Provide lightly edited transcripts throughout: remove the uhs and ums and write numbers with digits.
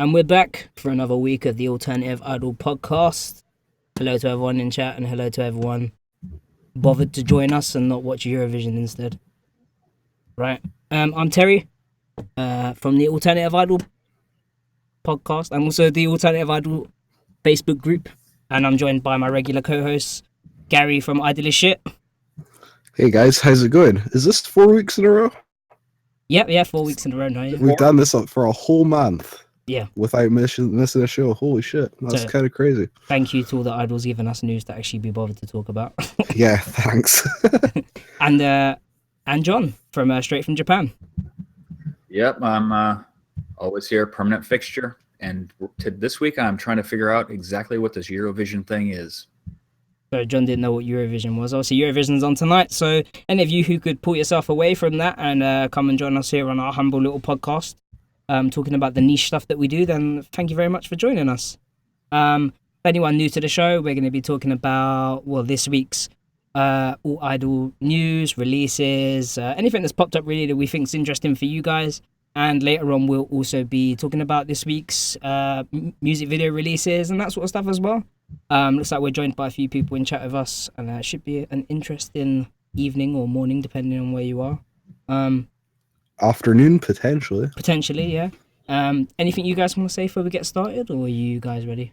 And we're back for another week of the Alternative Idol podcast. Hello to everyone in chat and hello to everyone bothered to join us and not watch Eurovision instead. Right. I'm Terry from the Alternative Idol podcast and also the Alternative Idol Facebook group. And I'm joined by my regular co-host, Gary from Idolish Shit. Hey guys, how's it going? Is this 4 weeks in a row? Yeah, 4 weeks in a row now. Yeah. We've done this for a whole month. Yeah. Without missing a show. Holy shit. That's kind of crazy. Thank you to all the idols giving us news to actually be bothered to talk about. Yeah, thanks. and John from straight from Japan. Yep, I'm always here, permanent fixture. And this week I'm trying to figure out exactly what this Eurovision thing is. So John didn't know what Eurovision was. Obviously, Eurovision's on tonight. So any of you who could pull yourself away from that and come and join us here on our humble little podcast, talking about the niche stuff that we do, then thank you very much for joining us. Anyone new to the show, we're going to be talking about, this week's All Idol news, releases, anything that's popped up really that we think is interesting for you guys. And later on, we'll also be talking about this week's music video releases and that sort of stuff as well. Looks like we're joined by a few people in chat with us, and it should be an interesting evening or morning, depending on where you are. Afternoon, potentially. Potentially, yeah. Anything you guys want to say before we get started, or are you guys ready?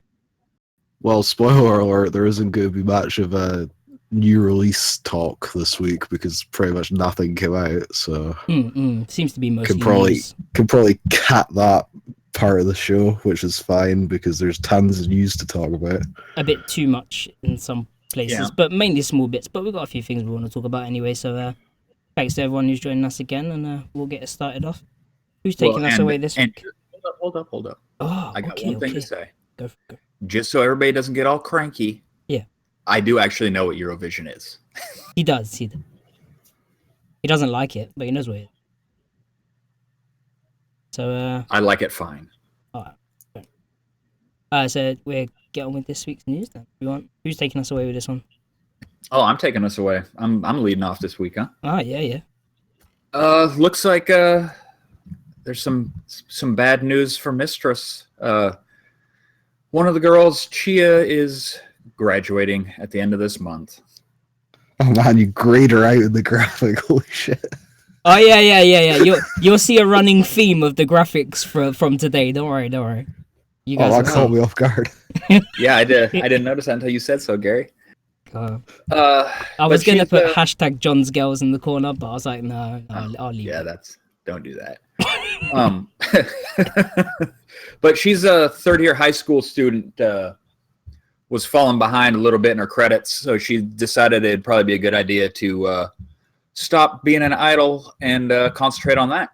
Well, spoiler alert, there isn't going to be much of a new release talk this week because pretty much nothing came out, so seems to be mostly can probably cut that part of the show, which is fine because there's tons of news to talk about. A bit too much in some places, but mainly small bits. But we've got a few things we want to talk about anyway, so thanks to everyone who's joining us again, and we'll get it started off. Who's taking us away this week? Hold up. Oh, I got one thing to say. Go. Just so everybody doesn't get all cranky. Yeah. I do actually know what Eurovision is. He does. He doesn't like it, but he knows what it is. So I like it fine. All right. So we'll get on with this week's news then. Who's taking us away with this one? Oh, I'm taking us away. I'm leading off this week, huh? Ah, yeah. Looks like there's some bad news for Mistress. One of the girls, Chia, is graduating at the end of this month. Oh man, you grayed her out in the graphic. Holy shit. Oh yeah. You'll see a running theme of the graphics from today. Don't worry. You guys that caught me off guard. Yeah, I didn't notice that until you said so, Gary. I was gonna put hashtag John's Girls in the corner, but I was like, no, I'll leave. Yeah, don't do that. But she's a third-year high school student. Was falling behind a little bit in her credits, so she decided it'd probably be a good idea to stop being an idol and concentrate on that,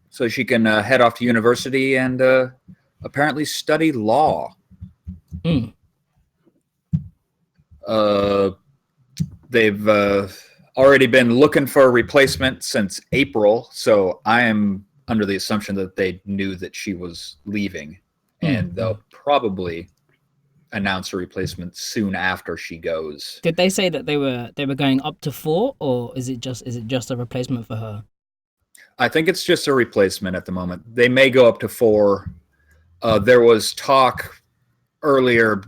so she can head off to university and apparently study law. They've already been looking for a replacement since April, so I am under the assumption that they knew that she was leaving, and they'll probably announce a replacement soon after she goes. Did they say that they were going up to 4, or is it just a replacement for her? I think it's just a replacement at the moment. They may go up to 4. There was talk earlier,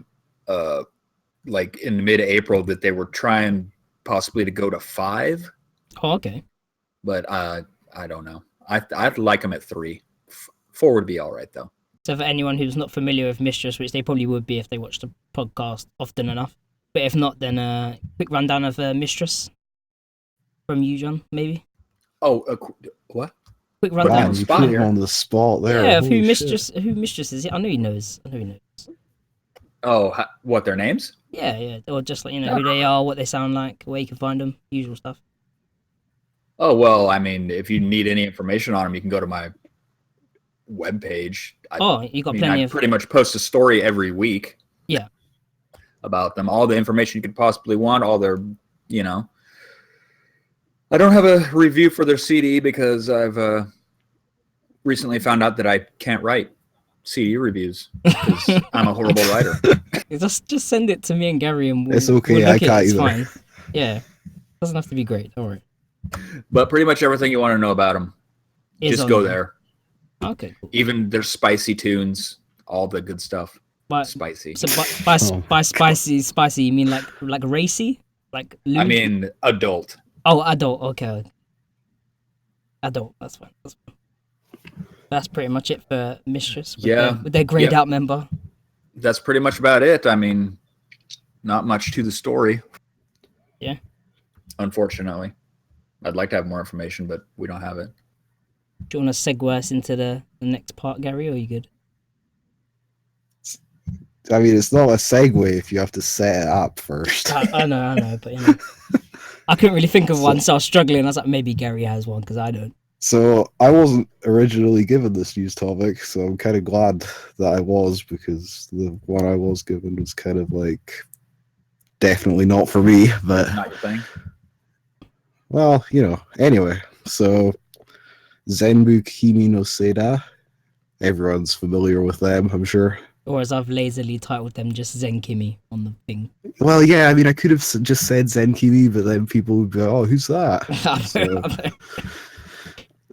like in mid-April, that they were trying possibly to go to 5. Oh, okay. But I don't know. I'd like them at 3. 4 would be all right, though. So for anyone who's not familiar with Mistress, which they probably would be if they watched the podcast often enough, but if not, then a quick rundown of Mistress from you, John, maybe? Oh, what? Quick rundown. You put him on the spot there. Yeah, who Mistress is. I know he knows. Oh, what, their names? Yeah. Or just like, who they are, what they sound like, where you can find them, usual stuff. Oh, well, I mean, if you need any information on them, you can go to my webpage. You got plenty I of... pretty much post a story every week. Yeah. About them. All the information you could possibly want, all their, I don't have a review for their CD because I've recently found out that I can't write CD reviews because I'm a horrible writer. Just send it to me and Gary and it's okay, we'll I can't it's either. Fine. Yeah. Doesn't have to be great, don't worry. But pretty much everything you want to know about them, just go there. Okay, cool. Even their spicy tunes, all the good stuff. But Spicy. so by Oh, spicy, you mean like racy, like lewd? I mean, adult. Oh, adult. Okay, adult. That's fine. That's pretty much it for Mistress with their grayed out member. That's pretty much about it. I mean, not much to the story. Yeah. Unfortunately. I'd like to have more information, but we don't have it. Do you want to segue us into the next part, Gary, or are you good? I mean, it's not a segue if you have to set it up first. I know, but I couldn't really think of one, so I was struggling. I was like, maybe Gary has one because I don't. So I wasn't originally given this news topic, so I'm kind of glad that I was, because the one I was given was kind of like definitely not for me. But Not your thing. well, anyway. So Zenbu Kimi no Seda, everyone's familiar with them, I'm sure. Or as I've lazily titled them, just Zen Kimi on the thing. Well, yeah, I mean, I could have just said Zen Kimi, but then people would be like, oh, who's that?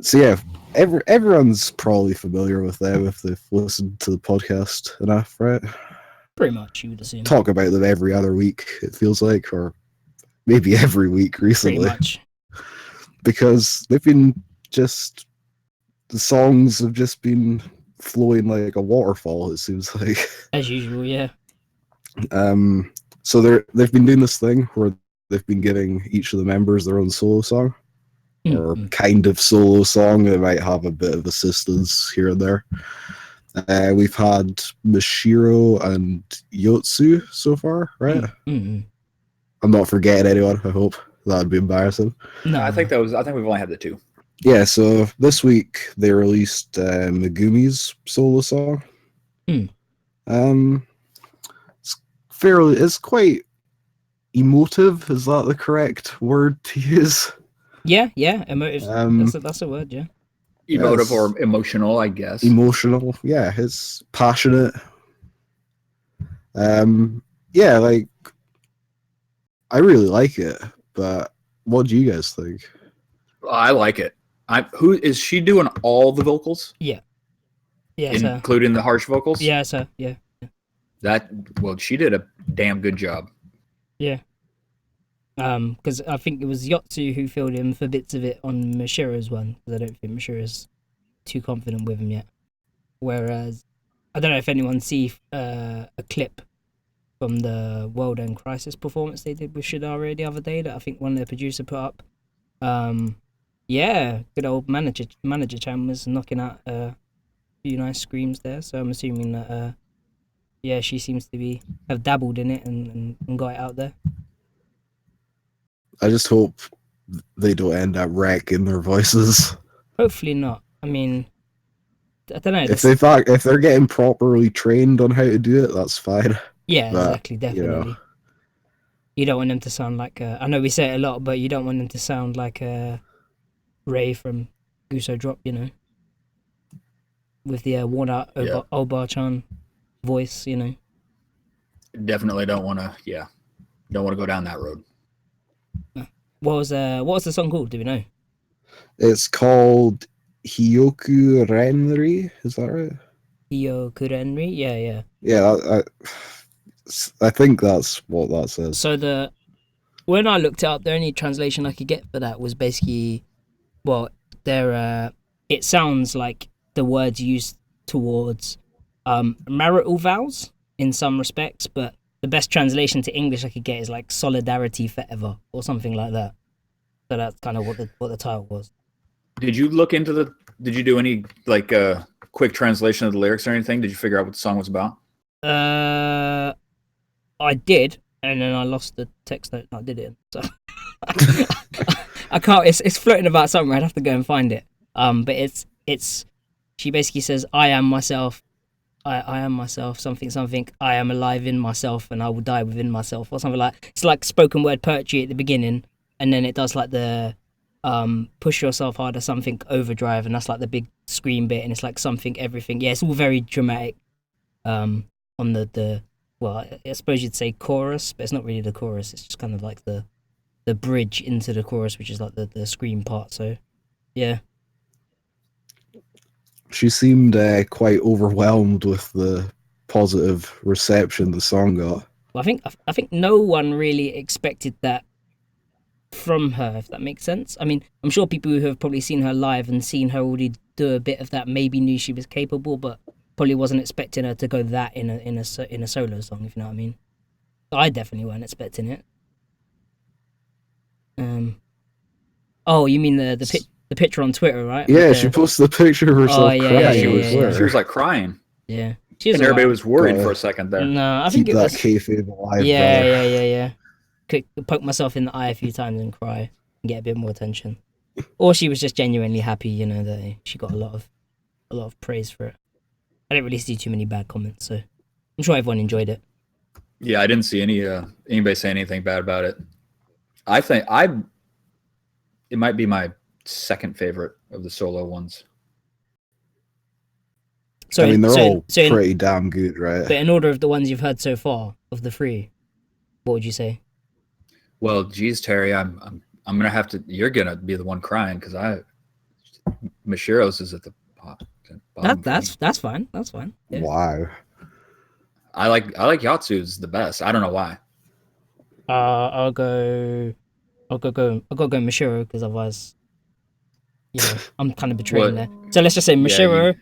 So yeah, everyone's probably familiar with them if they've listened to the podcast enough, right? Pretty much, you would assume. Talk about them every other week, it feels like, or maybe every week recently. Pretty much. Because they've been the songs have just been flowing like a waterfall, it seems like. As usual, yeah. So they've been doing this thing where they've been giving each of the members their own solo song. Or kind of solo song. They might have a bit of assistance here and there. We've had Mishiro and Yotsu so far, right? Mm-hmm. I'm not forgetting anyone, I hope. That'd be embarrassing. No, I think we've only had the two. Yeah, so this week they released Megumi's solo song. It's quite emotive. Is that the correct word to use? Yeah, emotive. That's a word, yeah. Emotive or emotional, I guess. Emotional, yeah. It's passionate. Yeah, like I really like it, but what do you guys think? I like it. Who is she doing all the vocals? Yeah, including the harsh vocals. Yeah, so yeah. She did a damn good job. Yeah. Because I think it was Yotsu who filled in for bits of it on Mishiro's one, because I don't think Mishiro's too confident with him yet. Whereas, I don't know if anyone see a clip from the World End Crisis performance they did with Shidare the other day that I think one of the producer put up. Yeah, good old manager Chan was knocking out a few nice screams there, so I'm assuming that yeah, she seems to have dabbled in it and got it out there. I just hope they don't end up wrecking their voices. Hopefully not. I mean, I don't know. If they're getting properly trained on how to do it, that's fine. Yeah, but, exactly, definitely. You don't want them to sound like I know we say it a lot, but you don't want them to sound like Ray from Guso Drop, with the worn out Oba-chan voice, Definitely don't want to. Don't want to go down that road. What was the song called? Do we know? It's called Hyoku Renri. Is that right? Hyoku Renri. Yeah. Yeah, I think that's what that says. So when I looked it up, the only translation I could get for that was basically, it sounds like the words used towards marital vows in some respects, but the best translation to English I could get is like solidarity forever or something like that. So that's kind of what the title was. Did you did you do any quick translation of the lyrics or anything? Did you figure out what the song was about? I did, and then I lost the text note. I did it, so I can't. It's floating about somewhere. I'd have to go and find it. But it's. She basically says, "I am myself. I am myself. Something. I am alive in myself, and I will die within myself," or something like. It's like spoken word poetry at the beginning, and then it does like the push yourself harder, something overdrive, and that's like the big scream bit, and it's like something everything. Yeah, it's all very dramatic. On the well, I suppose you'd say chorus, but it's not really the chorus. It's just kind of like the bridge into the chorus, which is like the scream part. So, yeah. She seemed quite overwhelmed with the positive reception the song got. Well, I think no one really expected that from her, if that makes sense. I mean, I'm sure people who have probably seen her live and seen her already do a bit of that maybe knew she was capable, but probably wasn't expecting her to go that in a solo song, if you know what I mean. I definitely weren't expecting it. Oh, you mean the picture on Twitter, right? Yeah, she posted a picture of herself crying. Yeah, she was like crying. Yeah, and everybody was worried for a second there. No, I think it was kayfabe alive. Yeah. Could poke myself in the eye a few times and cry and get a bit more attention, or she was just genuinely happy, you know, that she got a lot of praise for it. I didn't really see too many bad comments, so I'm sure everyone enjoyed it. Yeah, I didn't see anybody say anything bad about it. I think it might be my second favorite of the solo ones. So I mean, they're all pretty damn good, right? But in order of the ones you've heard so far, of the three, what would you say? Well, geez, Terry, I'm gonna have to. You're gonna be the one crying because Mishiro's is at the bottom. That's fine. That's fine. Yeah. Wow. I like Yatsu's the best. I don't know why. I'll go Mishiro because otherwise, you know, I'm kind of betraying there. So let's just say Mishiro,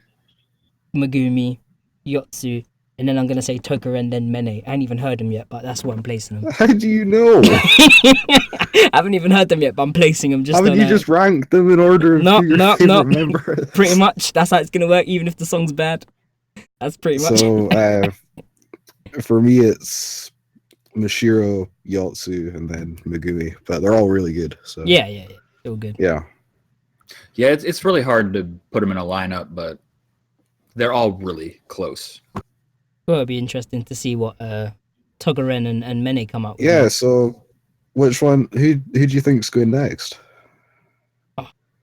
Megumi, Yotsu, and then I'm gonna say Toguro then Mene. I ain't even heard them yet, but that's where I'm placing them. How do you know? I haven't even heard them yet, but I'm placing them. Haven't you just ranked them in order of your favorite members? Pretty much, that's how it's gonna work, even if the song's bad. That's pretty much. So, for me, it's Mishiro, Yotsu, and then Megumi, but they're all really good. So yeah, all good. Yeah, it's really hard to put them in a lineup, but they're all really close. Well, it'll be interesting to see what Toguro and Mene come up with. Yeah, so which one? Who do you think's going next?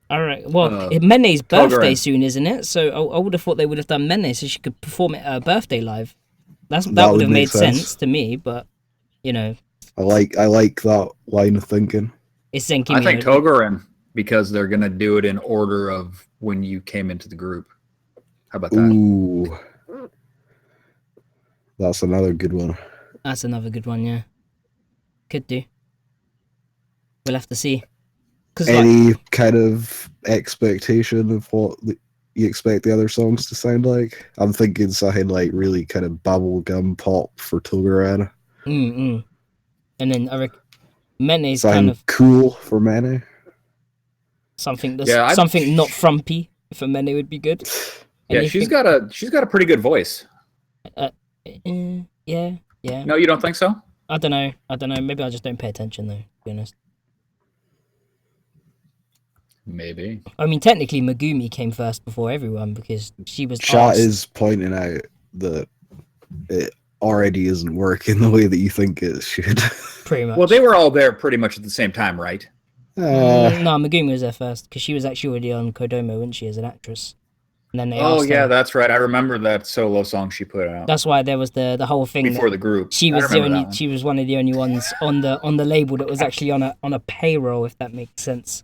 All right. Well, Mene's birthday soon, isn't it? So I would have thought they would have done Mene so she could perform at her birthday live. That would have made sense to me, but you know, I like that line of thinking. It's I think Toguro, because they're gonna do it in order of when you came into the group. How about that? Ooh, that's another good one. That's another good one. Yeah, could do. We'll have to see. Any kind of expectation of what you expect the other songs to sound like? I'm thinking something like really kind of bubblegum pop for Toguro. And then I reckon Mene's something kind of cool for Mene. Something that's something not frumpy for Mene would be good. Yeah, she's got a pretty good voice. Yeah. No, you don't think so? I don't know. Maybe I just don't pay attention though, to be honest. Maybe. I mean, technically, Megumi came first before everyone because she was. Chat is pointing out that it already isn't working the way that you think it should. Pretty much. Well, they were all there pretty much at the same time, right? No, Megumi was there first because she was actually already on Kodomo, wasn't she, as an actress? And then they asked her. That's right. I remember that solo song she put out. That's why there was the whole thing before the group. She was She was one of the only ones on the label that was actually on a payroll, if that makes sense.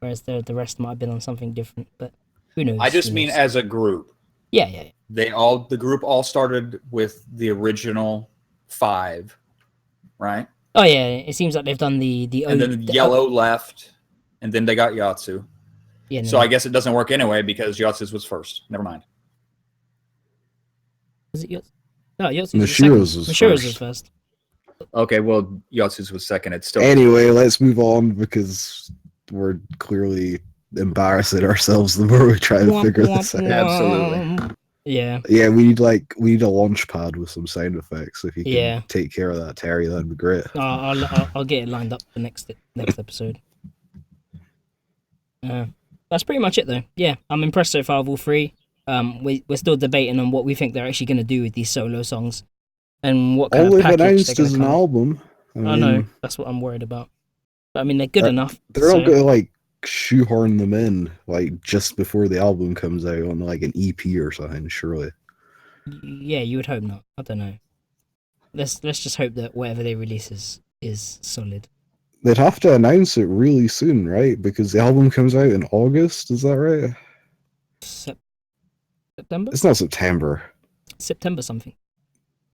Whereas the rest might have been on something different, but who knows? I just mean as a group. Yeah. The group all started with the original 5, right? Oh yeah, it seems like they've done the and then Yellow left, and then they got Yatsu. Yeah. So I guess it doesn't work anyway because Yatsu's was first. Never mind. Was it Yatsu? No, Yatsu. Mishiro's was first. Okay, well, Yatsu's was second. It's still. Anyway, let's move on because we're clearly embarrassing ourselves the more we try to figure this out. Absolutely. Yeah. Yeah, we need a launch pad with some sound effects. If you can take care of that, Terry, that'd be great. I'll get it lined up for next episode. That's pretty much it though. Yeah, I'm impressed so far with all three. We're still debating on what we think they're actually going to do with these solo songs and what kind of package announced they're as an album. I know, that's what I'm worried about. But I mean, they're good enough. They're all going to shoehorn them in just before the album comes out on an EP or something, surely. Yeah, you would hope not. I don't know. Let's just hope that whatever they release is solid. They'd have to announce it really soon, right? Because the album comes out in August, is that right? September. It's not September. September something.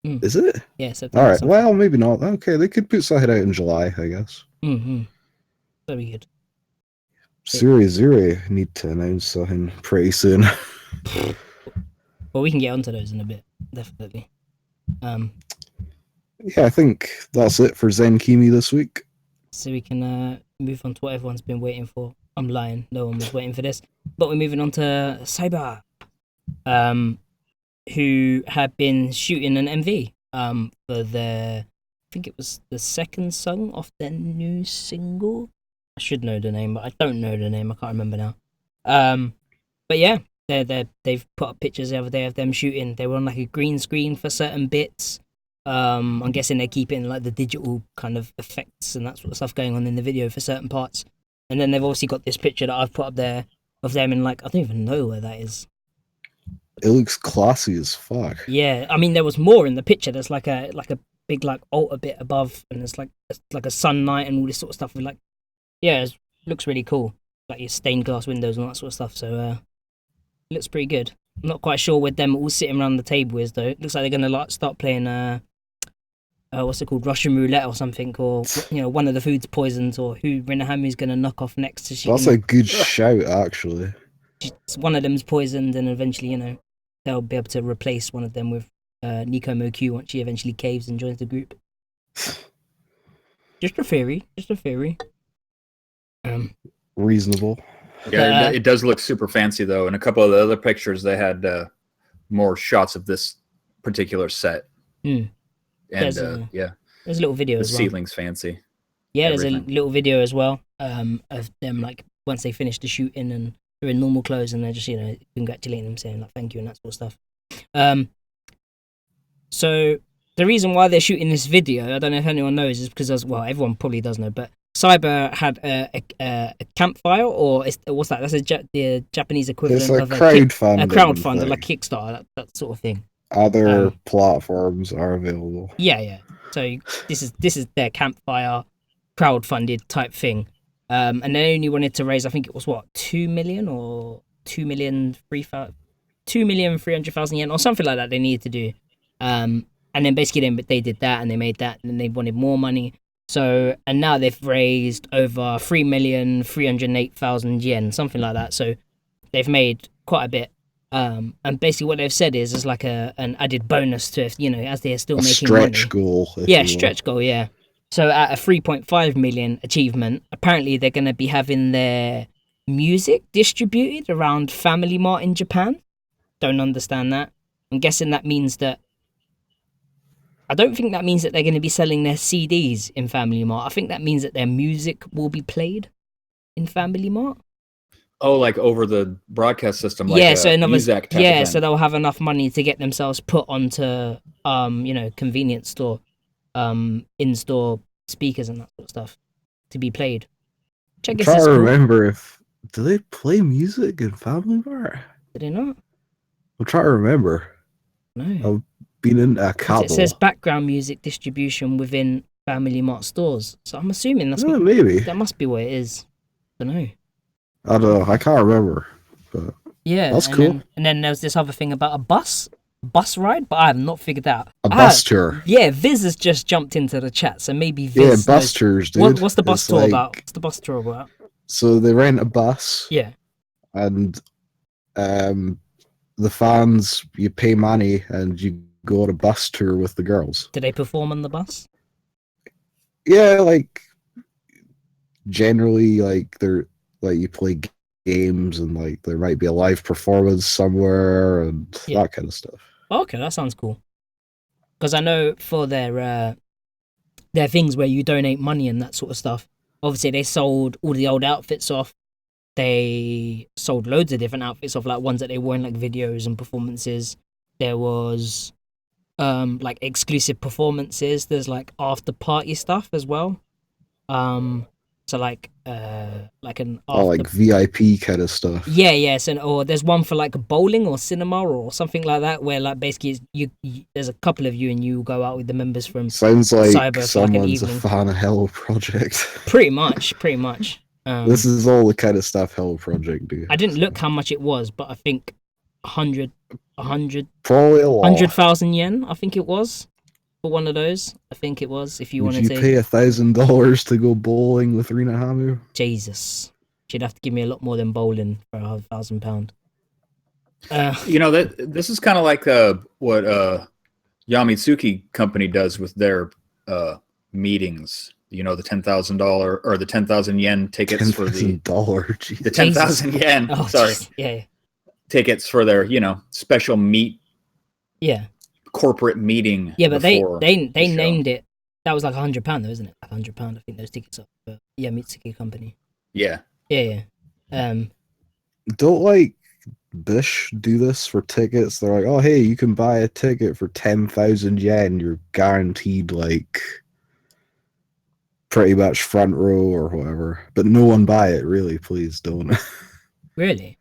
Is it? Yeah, September. All right. Something. Well, maybe not. Okay, they could put something out in July, I guess. Mm-hmm. Very good. Zuri need to announce something pretty soon. Well, we can get onto those in a bit, definitely. Yeah, I think that's it for Zen Kimi this week. So we can move on to what everyone's been waiting for. I'm lying, no one was waiting for this. But we're moving on to Cyber, who have been shooting an MV for their, I think it was the second song off their new single. I should know the name, but I don't know the name. I can't remember now. But yeah, they've put up pictures the other day of them shooting. They were on like a green screen for certain bits. I'm guessing they're keeping like the digital kind of effects and that sort of stuff going on in the video for certain parts. And then they've obviously got this picture that I've put up there of them in like, I don't even know where that is. It looks classy as fuck. Yeah, I mean there was more in the picture. There's like a big like altar bit above, and it's like a sun night and all this sort of stuff. With like, yeah, it looks really cool. Like your stained glass windows and all that sort of stuff. So it looks pretty good. I'm not quite sure where them all sitting around the table is though. It looks like they're gonna like start playing what's it called, Russian roulette or something, or one of the food's poisoned, or who Rinahamu's gonna knock off next to. That's a good shout, actually. One of them's poisoned, and eventually, they'll be able to replace one of them with NECRONOMIDOL once she eventually caves and joins the group. Just a theory. Reasonable. Yeah, it does look super fancy though. In a couple of the other pictures, they had more shots of this particular set. And there's a little video the as well. ceiling's fancy. Yeah, there's a little video as well of them like once they finish the shooting and they're in normal clothes and they're just congratulating them, saying like thank you and that sort of stuff. So the reason why they're shooting this video, I don't know if anyone knows, is because everyone probably does know, but Cyber had a campfire, or what's that? That's the Japanese equivalent of a crowdfunder, like Kickstarter, that sort of thing. Other platforms are available. Yeah. So this is their campfire crowdfunded type thing, and they only wanted to raise, I think it was 2 million or 2,300,000 yen or something like that. They needed to do, and then basically they did that and they made that, and then they wanted more money. So and now they've raised over 3,308,000 yen, something like that. So they've made quite a bit. And basically what they've said is like an added bonus to as they're still making stretch money. Goal. Stretch goal, yeah. So at a 3.5 million achievement, apparently they're going to be having their music distributed around Family Mart in Japan. Don't understand that. I'm guessing that means that I don't think that means that they're going to be selling their CDs in Family Mart. I think that means that their music will be played in Family Mart. Oh, like over the broadcast system, like so Muzak type event. So they'll have enough money to get themselves put onto convenience store, in-store speakers and that sort of stuff to be played. I'm trying to remember do they play music in Family Mart? Did they not? I'm trying to remember. No. I've been in a couple. It says background music distribution within Family Mart stores. So I'm assuming maybe that must be what it is. I don't know. I don't know. I can't remember. But yeah, that's cool. And then there's this other thing about a bus ride, but I have not figured out. A bus tour. Yeah, Viz has just jumped into the chat, so maybe Viz. Yeah, bus tours, dude. What's the bus tour about? What's the bus tour about? So they rent a bus. Yeah. And the fans, you pay money and you go on a bus tour with the girls. Do they perform on the bus? Yeah, like generally, like they're. Like you play games and like there might be a live performance somewhere and that kind of stuff. Okay, that sounds cool. Because I know for their things where you donate money and that sort of stuff. Obviously, they sold all the old outfits off. They sold loads of different outfits off, like ones that they wore in like videos and performances. There was like exclusive performances. There's like after party stuff as well. So like an like VIP kind of stuff. Yeah. So or there's one for like bowling or cinema or something like that, where like basically you there's a couple of you and you go out with the members from. Sounds like Cyber someone's a fan of Hello Project. Pretty much. This is all the kind of stuff Hello Project do. I didn't look how much it was, but I think 100, Probably a lot. 100,000 yen, I think it was, for one of those. I think it was, if you Would wanted you to. pay $1,000 to go bowling with Rina Hamu? Jesus. She'd have to give me a lot more than bowling for £1,000. That this is kind of like what Yamitsuki company does with their meetings. The $10,000 or the 10,000 yen tickets for the $10,000. the 10,000 yen. Oh, sorry, geez. Yeah. tickets for their special Yeah. corporate meeting. Yeah, but they before they the show. named it. That was like £100 though, isn't it? Like £100, I think those tickets are. But yeah, Mitsuki company. Yeah. Yeah. Don't like Bish do this for tickets. They're like, oh hey, you can buy a ticket for 10,000 yen. You're guaranteed like pretty much front row or whatever. But no one buy it, really. Please don't. Really?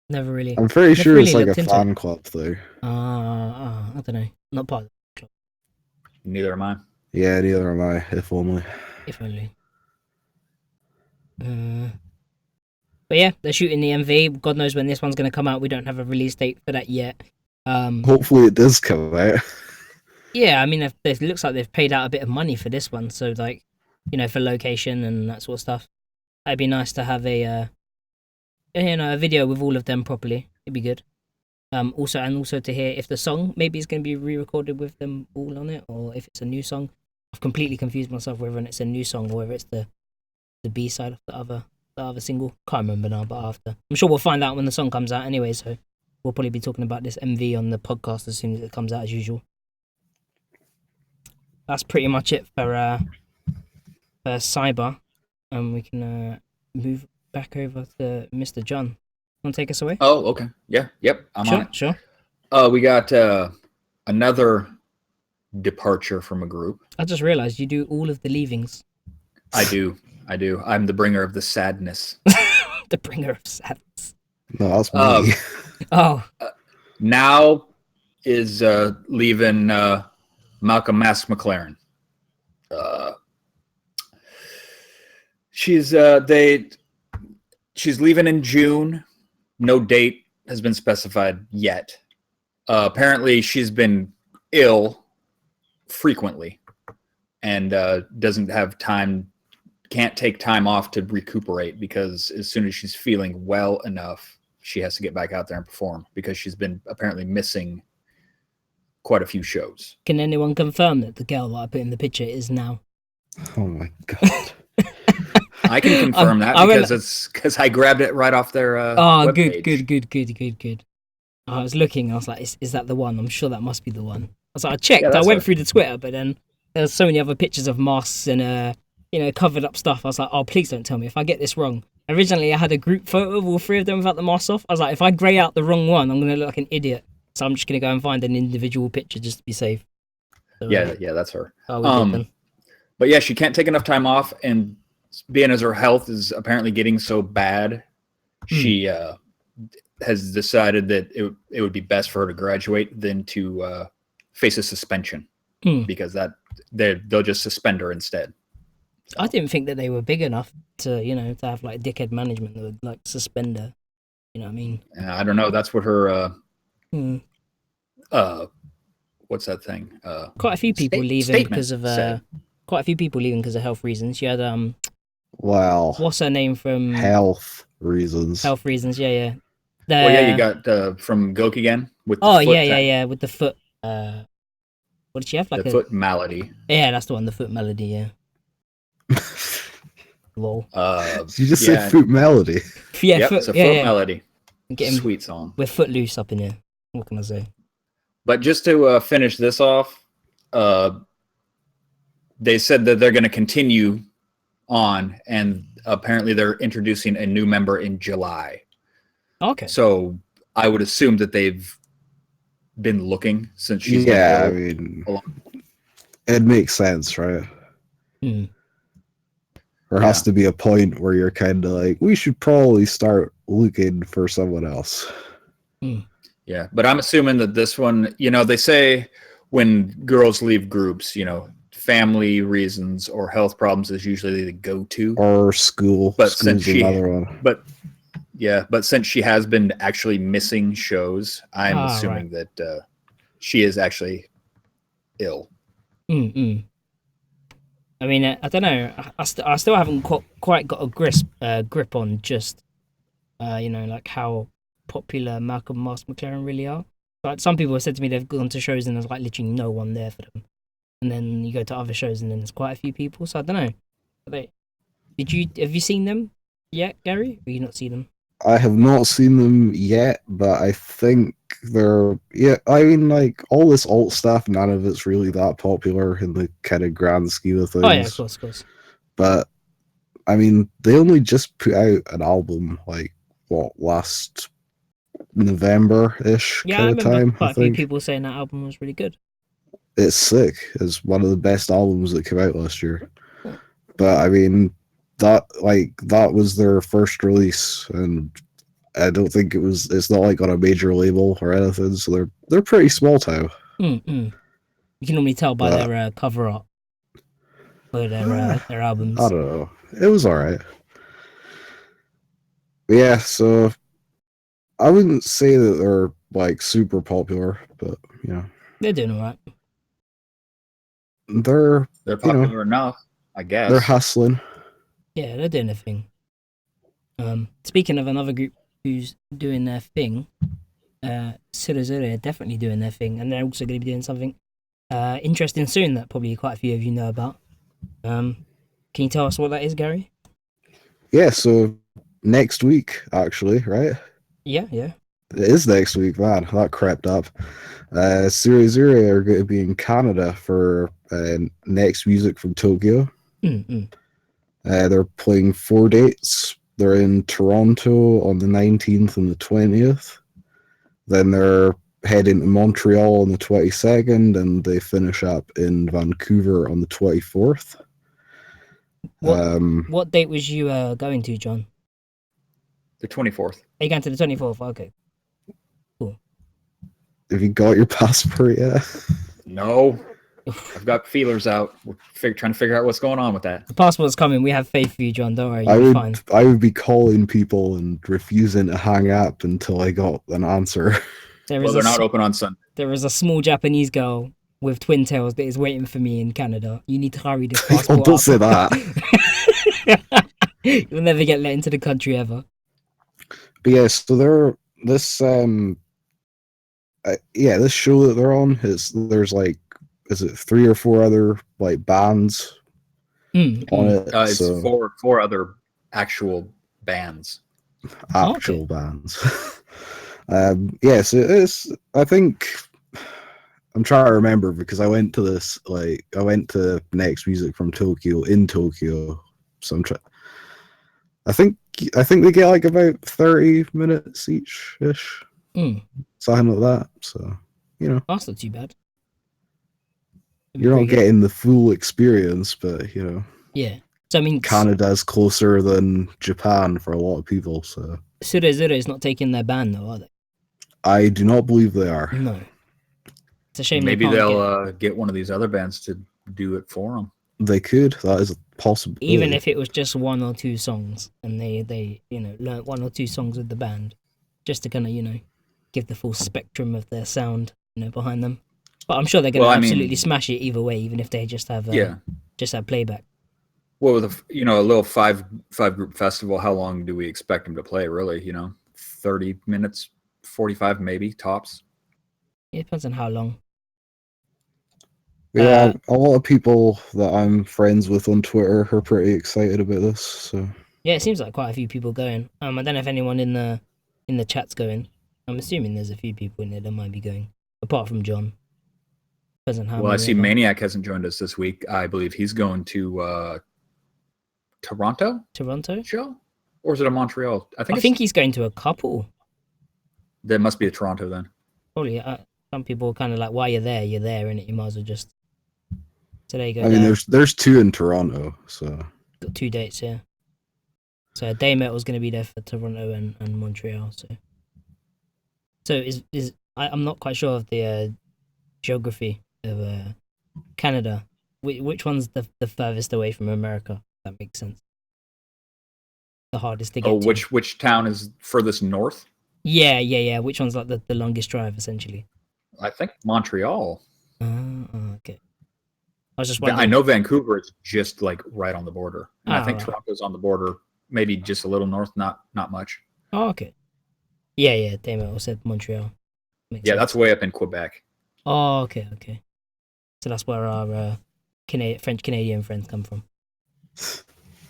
Never really. I'm pretty never sure really it's like a looked into fan it. club thing. I don't know. Not part of the club. Neither am I. Yeah, neither am I. If only. If only. But yeah, they're shooting the MV. God knows when this one's going to come out. We don't have a release date for that yet. Hopefully it does come out. Yeah, I mean, it looks like they've paid out a bit of money for this one. So, like, for location and that sort of stuff. It'd be nice to have a video with all of them properly. It'd be good. Also to hear if the song maybe is going to be re-recorded with them all on it, or if it's a new song. I've completely confused myself whether it's a new song or whether it's the B side of the other single. Can't remember now, but after. I'm sure we'll find out when the song comes out anyway, so we'll probably be talking about this MV on the podcast as soon as it comes out as usual. That's pretty much it for Cyber. We can move back over to Mr. John. Want to take us away? Oh, okay. Yeah. Yep. I'm on it. Sure. We got another departure from a group. I just realized you do all of the leavings. I do. I'm the bringer of the sadness. The bringer of sadness. No, that's me. Now is leaving Malcolm Mask McLaren. She's leaving in June. No date has been specified yet. Apparently, she's been ill frequently and doesn't have time, can't take time off to recuperate, because as soon as she's feeling well enough, she has to get back out there and perform, because she's been apparently missing quite a few shows. Can anyone confirm that the girl that I put in the picture is now? Oh my god. I can confirm that because I grabbed it right off their good. webpage. Good. I was looking, I was like, is that the one? I'm sure that must be the one. I was like, I checked, Yeah, I went through the Twitter, but then there's so many other pictures of masks and covered up stuff. I was like, oh, please don't tell me if I get this wrong. Originally, I had a group photo of all three of them without the masks off. I was like, if I grey out the wrong one, I'm going to look like an idiot. So I'm just going to go and find an individual picture just to be safe. So, Yeah, that's her. But yeah, she can't take enough time off, and being as her health is apparently getting so bad, she has decided that it would be best for her to graduate than to face a suspension, because they'll just suspend her instead. I didn't think that they were big enough to to have like dickhead management that would like suspend her. You know what I mean? I don't know. That's what her what's that thing? Quite a few people leaving because of said. quite a few people leaving because of health reasons. You had Wow. what's her name from Health reasons. Health reasons, yeah. You got from Gokigen with the foot thing. With the foot. What did she have? Like the foot malady. Yeah, that's the one. The foot melody. Yeah. Lol. You just said foot melody. Yeah, yep, it's a foot melody. Sweet song. We're footloose up in here. What can I say? But just to finish this off, they said that they're going to continue on, and apparently they're introducing a new member in July. Okay. So I would assume that they've been looking since she's I mean, it makes sense, right? There has to be a point where you're kind of like, we should probably start looking for someone else. Yeah, but I'm assuming that this one, they say when girls leave groups, family reasons or health problems is usually the go-to. Or school. But School's another one. But Yeah, but since she has been actually missing shows, I'm assuming that she is actually ill. Mm-mm. I mean, I don't know. I still haven't quite got a grip on just, like how popular Malcolm Mars McLaren really are. Like some people have said to me they've gone to shows and there's like literally no one there for them, and then you go to other shows and then there's quite a few people. So I don't know. Have you seen them yet, Gary? Or you not seen them? I have not seen them yet, but I think they're I mean, like all this alt stuff, none of it's really that popular in the kind of grand scheme of things. Oh yeah, of course. But I mean, they only just put out an album like last November-ish Yeah, I kind of remember time. quite I a few think people saying that album was really good. it's sick. It's one of the best albums that came out last year. Cool. But I mean, that was their first release, and I don't think it's not like on a major label or anything, so they're pretty small time. You can normally tell by But their cover art for their albums. I don't know. It was alright. Yeah, so I wouldn't say that they're like super popular, but They're doing alright. they're popular enough, I guess. They're hustling. Yeah, they're doing their thing. Speaking of another group who's doing their thing, Surezure are definitely doing their thing, and they're also going to be doing something interesting soon that probably quite a few of you know about. Can you tell us what that is, Gary? Yeah, so next week, actually, right? Yeah. It is next week, man. That crept up. Series Zero are going to be in Canada for Next Music from Tokyo. They're playing 4 dates. They're in Toronto on the 19th and the 20th. Then they're heading to Montreal on the 22nd, and they finish up in Vancouver on the 24th. What date was you going to, John? The 24th. Are you going to the 24th? Okay. Cool. Have you got your passport yet? No. I've got feelers out. We're trying to figure out what's going on with that. The passport's coming. We have faith for you, John. Don't worry. You'll be fine. I would be calling people and refusing to hang up until I got an answer. They're not open on Sunday. There is a small Japanese girl with twin tails that is waiting for me in Canada. You need to hurry this passport Don't say that. You'll never get let into the country ever. But yeah, so this show that they're on there's like, is it 3 or 4 other like bands on it? It's four other actual bands. Bands. Yes, it is. I think I'm trying to remember because I went to Next Music from Tokyo in Tokyo. So I think they get like about 30 minutes each ish. Something like that. So, that's not too bad. You're not getting the full experience, but yeah. So I mean, Canada's closer than Japan for a lot of people. So Surezure is not taking their ban though, are they? I do not believe they are. No. It's a shame. Maybe they'll get one of these other bands to do it for them. They could. That is a possibility. Even if it was just 1 or 2 songs, and they learnt 1 or 2 songs with the band, just to kind of give the full spectrum of their sound behind them. But I'm sure they're going to absolutely smash it either way, even if they just have playback. Well, with a little five group festival, how long do we expect them to play? Really, 30 minutes, 45 maybe tops. It depends on how long. Yeah, a lot of people that I'm friends with on Twitter are pretty excited about this. So yeah, it seems like quite a few people going. I don't know if anyone in the chat's going. I'm assuming there's a few people in there that might be going, apart from John. Well, I see Maniac hasn't joined us this week. I believe he's going to Toronto show, or is it a Montreal? I think he's going to a couple. There must be a Toronto then. Probably. Some people are kind of like, "Why you're there, and you might as well just." So there you go. I mean, there's 2 in Toronto, so got 2 dates, yeah. So Day Metal's going to be there for Toronto and Montreal. So I'm not quite sure of the geography of Canada. Which one's the furthest away from America? If that makes sense. the hardest to get Oh, to. which town is furthest north? Yeah. Which one's like the longest drive, essentially? I think Montreal. Okay. I was just wondering. I know Vancouver is just like right on the border, and I think right. Toronto's on the border, maybe just a little north, not much. Oh, okay. Yeah. Damn it, I said Montreal. Makes sense. That's way up in Quebec. Oh, okay. So that's where our French Canadian friends come from.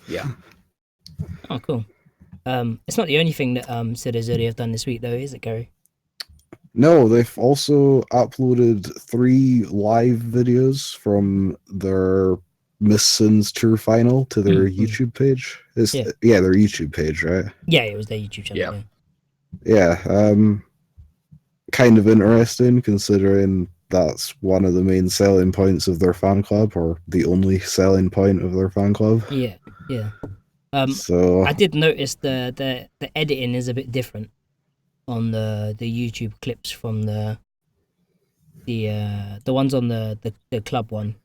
Yeah. Oh, cool. It's not the only thing that Citizuri have done this week, though, is it, Gary? No, they've also uploaded 3 live videos from their Miss Sins tour final to their YouTube page. Yeah, their YouTube page, right? Yeah, it was their YouTube channel. Yeah. Kind of interesting considering that's one of the main selling points of their fan club, or the only selling point of their fan club. Yeah. So I did notice the editing is a bit different on the YouTube clips from the ones on the club one.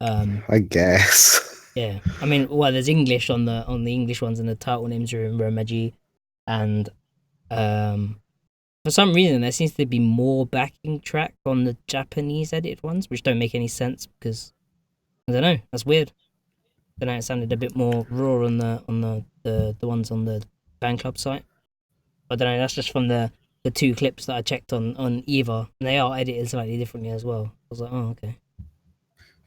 I guess. Yeah, I mean, well, there's English on the English ones, and the title names are in Romaji, and for some reason there seems to be more backing track on the Japanese edited ones, which don't make any sense because I don't know. That's weird. I don't know. It sounded a bit more raw on the ones on the fan club site. I don't know. That's just from the 2 clips that I checked on Eva, and they are edited slightly differently as well. I was like, oh, okay.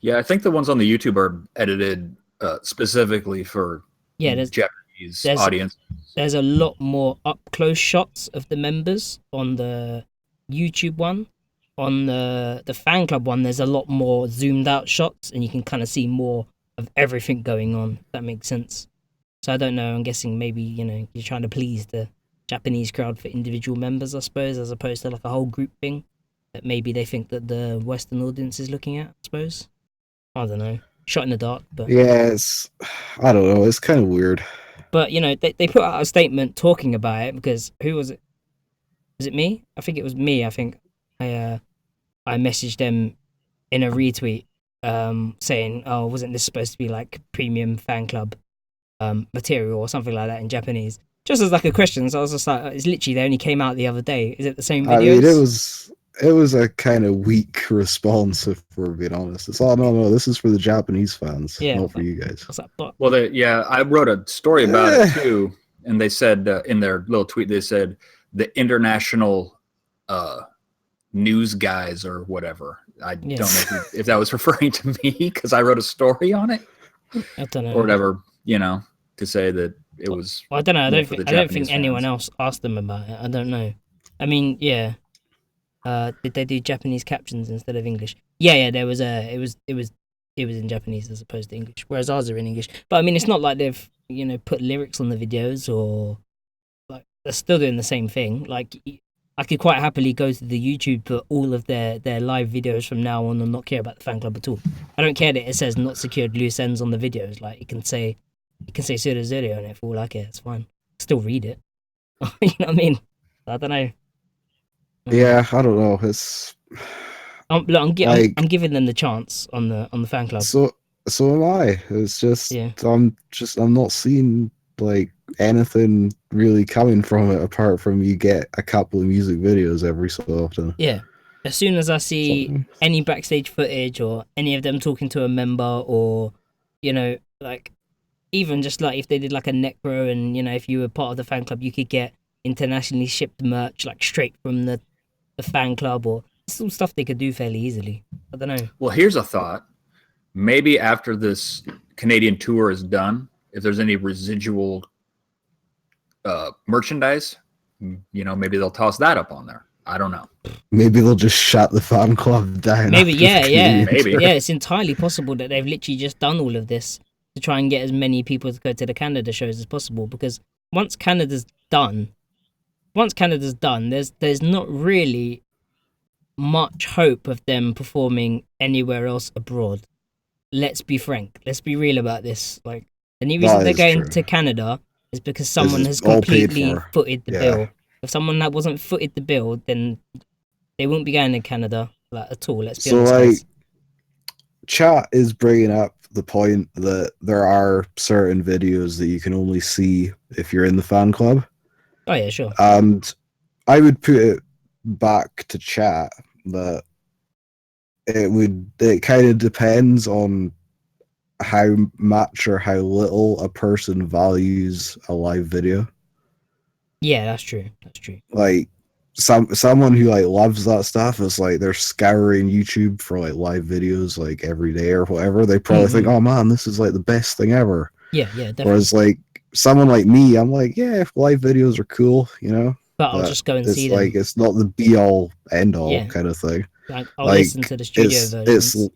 Yeah, I think the ones on the YouTube are edited specifically for Japanese audience. There's a lot more up close shots of the members on the YouTube one. On the fan club one, there's a lot more zoomed out shots, and you can kind of see more of everything going on. If that makes sense. So I don't know. I'm guessing maybe you're trying to please the Japanese crowd for individual members, I suppose, as opposed to like a whole group thing that maybe they think that the Western audience is looking at. I suppose. I don't know. Shot in the dark, but yeah, I don't know. It's kind of weird. But they put out a statement talking about it because who was it? Was it me? I think it was me. I think I messaged them in a retweet saying, "Oh, wasn't this supposed to be like premium fan club material or something like that in Japanese?" Just as like a question. So I was just like, "It's literally they only came out the other day. Is it the same videos?" I mean, it was a kind of weak response, if we're being honest. It's no, this is for the Japanese fans, not for you guys. Well, I wrote a story about it too, and they said in their little tweet, they said the international news guys or whatever. I don't know if that was referring to me because I wrote a story on it. I don't know. Or whatever, to say that it was. Well, I don't know. I don't think anyone else asked them about it. I don't know. I mean, yeah. Did they do Japanese captions instead of English? Yeah. There was it was in Japanese as opposed to English, whereas ours are in English. But I mean, it's not like they've put lyrics on the videos or like they're still doing the same thing. Like I could quite happily go to the YouTube for all of their live videos from now on and not care about the fan club at all. I don't care that it says not secured loose ends on the videos. Like it can say Zero on it for all I care. It's fine. Still read it. You know what I mean? I don't know. Yeah, I don't know. It's I'm giving them the chance on the fan club. So am I. It's just I'm not seeing like anything really coming from it apart from you get a couple of music videos every so often. Yeah. As soon as I see any backstage footage or any of them talking to a member or like even just like if they did like a Necro and if you were part of the fan club you could get internationally shipped merch like straight from the fan club, or it's all stuff they could do fairly easily. I don't know. Well, here's a thought. Maybe after this Canadian tour is done, if there's any residual merchandise, maybe they'll toss that up on there. I don't know. Maybe they'll just shut the fan club down. Maybe, maybe. Yeah, it's entirely possible that they've literally just done all of this to try and get as many people to go to the Canada shows as possible. Because once Canada's done, there's not really much hope of them performing anywhere else abroad. Let's be frank. Let's be real about this. Like the only reason they're going to Canada is because someone has completely footed the bill. If someone that wasn't footed the bill, then they won't be going to Canada at all. Let's be honest. So, like, chat is bringing up the point that there are certain videos that you can only see if you're in the fan club. Oh yeah, sure. And I would put it back to chat that it kind of depends on how much or how little a person values a live video. Yeah, that's true. That's true. Like someone who like loves that stuff is like they're scouring YouTube for like live videos like every day or whatever. They probably think, oh man, this is like the best thing ever. Yeah, definitely. Whereas like someone like me, I'm like, yeah, if live videos are cool, you know. But I'll just go and see them. Like it's not the be all end all kind of thing. Like I'll listen to the studio versions.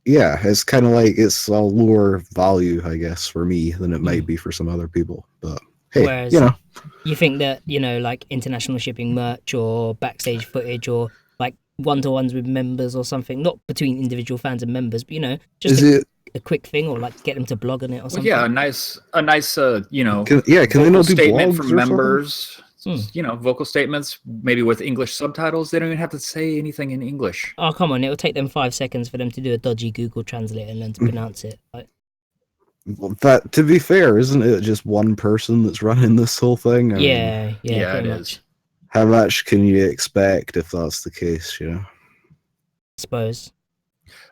It's kind of like it's a lower value, I guess, for me than it might be for some other people. But hey, whereas, you think that, like international shipping merch or backstage footage or like one-to-ones with members or something, not between individual fans and members, but just a quick thing, or like get them to blog on it or something. Well, yeah, a nice can they not do statement blogs from members. Vocal statements, maybe with English subtitles. They don't even have to say anything in English. Oh, come on. It'll take them 5 seconds for them to do a dodgy Google Translate and learn to pronounce it. That, to be fair, isn't it just one person that's running this whole thing? I mean, it is. How much can you expect if that's the case, I suppose.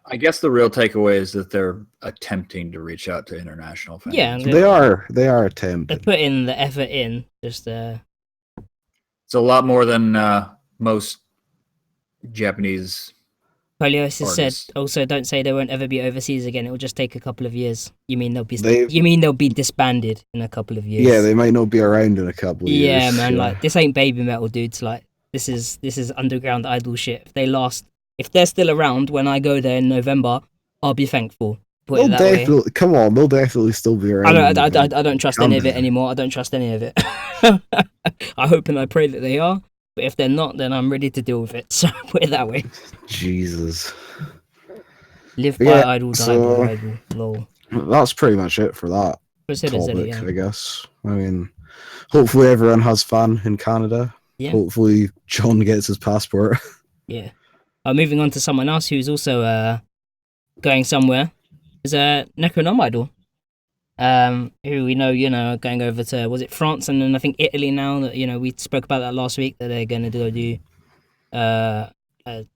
I guess the real takeaway is that they're attempting to reach out to international fans. Yeah, they are attempting. They're putting the effort in. Just it's a lot more than most Japanese. Poliosis said also, don't say they won't ever be overseas again. It will just take a couple of years. You mean they'll be disbanded in a couple of years? Yeah, they might not be around in a couple of years. Yeah, man. Like this ain't baby metal, dudes. Like this is underground idol shit. If they're still around when I go there in November, I'll be thankful. They'll definitely still be around. I don't trust any of it anymore. I don't trust any of it. I hope and I pray that they are. But if they're not, then I'm ready to deal with it. So put it that way. Jesus. Live by idol, die by idol. Lol. That's pretty much it for that topic, I guess. I mean, hopefully everyone has fun in Canada. Yeah. Hopefully John gets his passport. Yeah. Moving on to someone else who's also going somewhere is NECRONOMIDOL. Who we know, going over to, was it France and then I think Italy now, that, we spoke about that last week, that they're going to go do,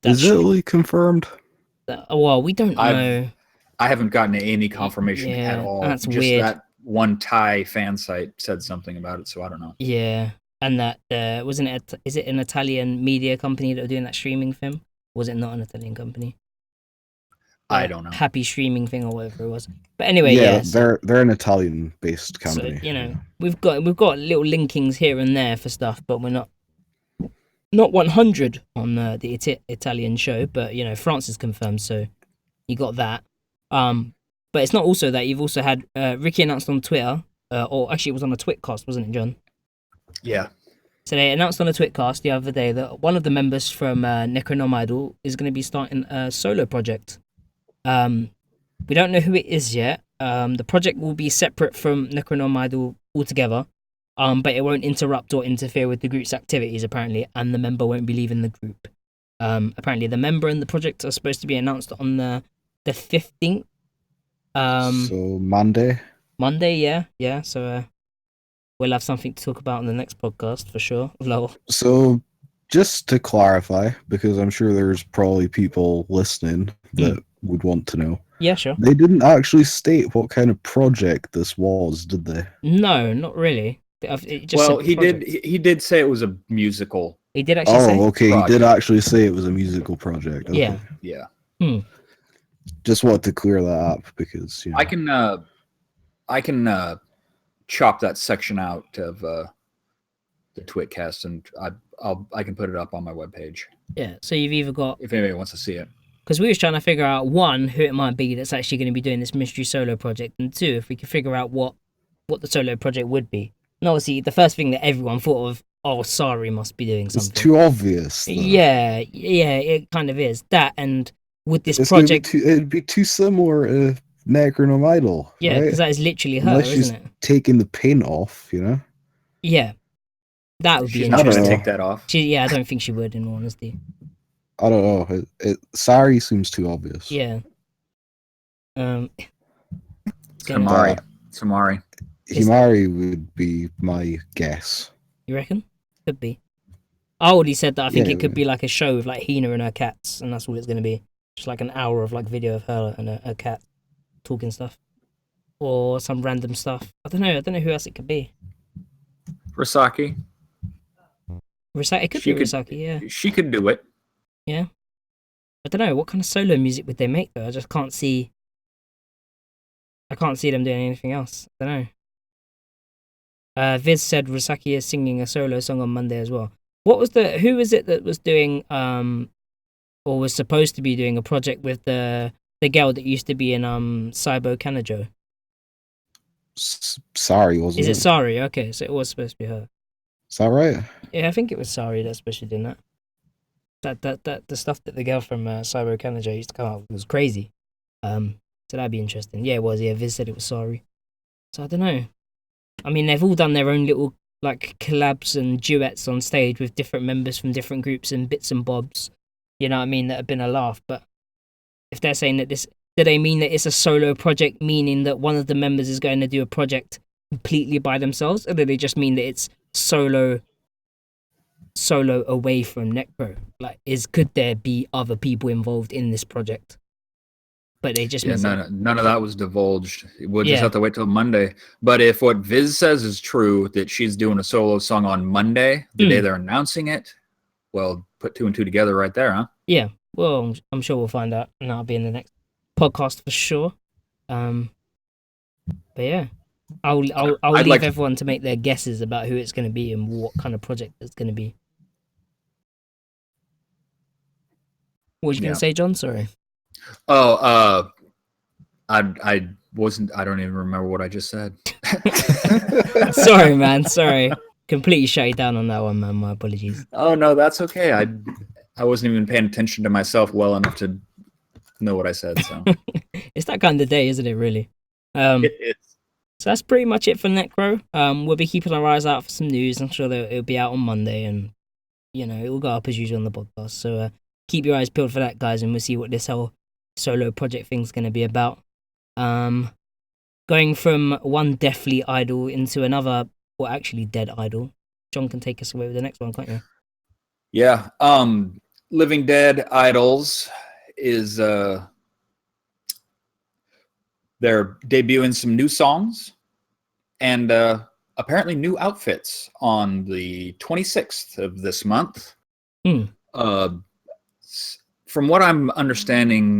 is Italy confirmed? Well, we don't know. I haven't gotten any confirmation at all. That's just weird. That one Thai fan site said something about it, so I don't know. Yeah. And that, is it an Italian media company that are doing that streaming thing? Was it not an Italian company? I don't know. Happy streaming thing or whatever it was. But anyway, they're an Italian-based company. So, we've got little linkings here and there for stuff, but we're not 100 on the Italian show. But France is confirmed, so you got that. But it's not also that. You've also had Ricky announced on Twitter, or actually it was on a Twitcast, wasn't it, John? Yeah. So they announced on a Twitcast the other day that one of the members from NECRONOMIDOL is going to be starting a solo project. We don't know who it is yet. The project will be separate from NECRONOMIDOL altogether, but it won't interrupt or interfere with the group's activities, apparently, and the member won't be leaving the group. Apparently, the member and the project are supposed to be announced on the 15th. So Monday? Monday, yeah. So we'll have something to talk about on the next podcast, for sure. Lol. So just to clarify, because I'm sure there's probably people listening that would want to know. Yeah, sure. They didn't actually state what kind of project this was, did they? No, not really. He did say it was a musical. He did actually say? Oh, okay. Project. He did actually say it was a musical project. Okay. Yeah. Just wanted to clear that up because I can chop that section out of the Twitcast and I can put it up on my webpage. Yeah. So you've either got, if anybody wants to see it. Because we was trying to figure out, one, who it might be that's actually going to be doing this mystery solo project, and two, if we could figure out what the solo project would be. And obviously, the first thing that everyone thought of, Sari must be doing something. It's too obvious. Though. Yeah, it kind of is. That, and with this project... It'd be too similar to NECRONOMIDOL. Yeah, because that is literally her, unless isn't it? Taking the paint off, Yeah. That would be interesting. She's not going to take that off. I don't think she would, in all honesty. I don't know. Sari seems too obvious. Yeah. gonna? Tamari. Himari would be my guess. You reckon? Could be. I already said that I think Yeah, it could be like a show with like Hina and her cats, and that's what it's gonna be. Just like an hour of like video of her and her cat talking stuff, or some random stuff. I don't know who else it could be. Risaki. It could be Risaki. Yeah. She could do it. Yeah. I don't know what kind of solo music would they make though. I just can't see. I can't see them doing anything else. I don't know. Viz said Risaki is singing a solo song on Monday as well. Who is it that was doing or was supposed to be doing a project with the girl that used to be in Saibo Kanajo? Sari, wasn't it? Is it Sari? Okay, so it was supposed to be her. Is that right? Yeah, I think it was Sari that's supposed to be doing that. The stuff that the girl from Saibo Kanajo used to come up with was crazy. So that'd be interesting. Yeah, it was. Yeah, Viz said it was Sari. So I don't know. I mean, they've all done their own little like collabs and duets on stage with different members from different groups and bits and bobs. You know what I mean? That have been a laugh. But if they're saying that do they mean that it's a solo project, meaning that one of the members is going to do a project completely by themselves, or do they just mean that it's solo away from Necro? Like, could there be other people involved in this project? But they just none of that was divulged. We'll just have to wait till Monday. But if what Viz says is true, that she's doing a solo song on Monday, the day they're announcing it, well, put 2 and 2 together right there, huh? Yeah. Well, I'm sure we'll find out, and that'll be in the next podcast for sure. But yeah, I'll leave everyone to make their guesses about who it's going to be and what kind of project it's going to be. What were you going to say, John? Sorry. Oh, I wasn't. I don't even remember what I just said. Sorry, man. Sorry. Completely shut you down on that one, man. My apologies. Oh no, that's okay. I wasn't even paying attention to myself well enough to know what I said. So it's that kind of day, isn't it? Really. It is. So that's pretty much it for Necro. We'll be keeping our eyes out for some news. I'm sure that it'll be out on Monday, and it will go up as usual on the podcast. So keep your eyes peeled for that, guys, and we'll see what this whole solo project thing's going to be about. Going from one deathly idol into another, well, actually dead idol. John can take us away with the next one, can't you? Yeah. Living Dead Idols is they're debuting some new songs and apparently new outfits on the 26th of this month. From what I'm understanding,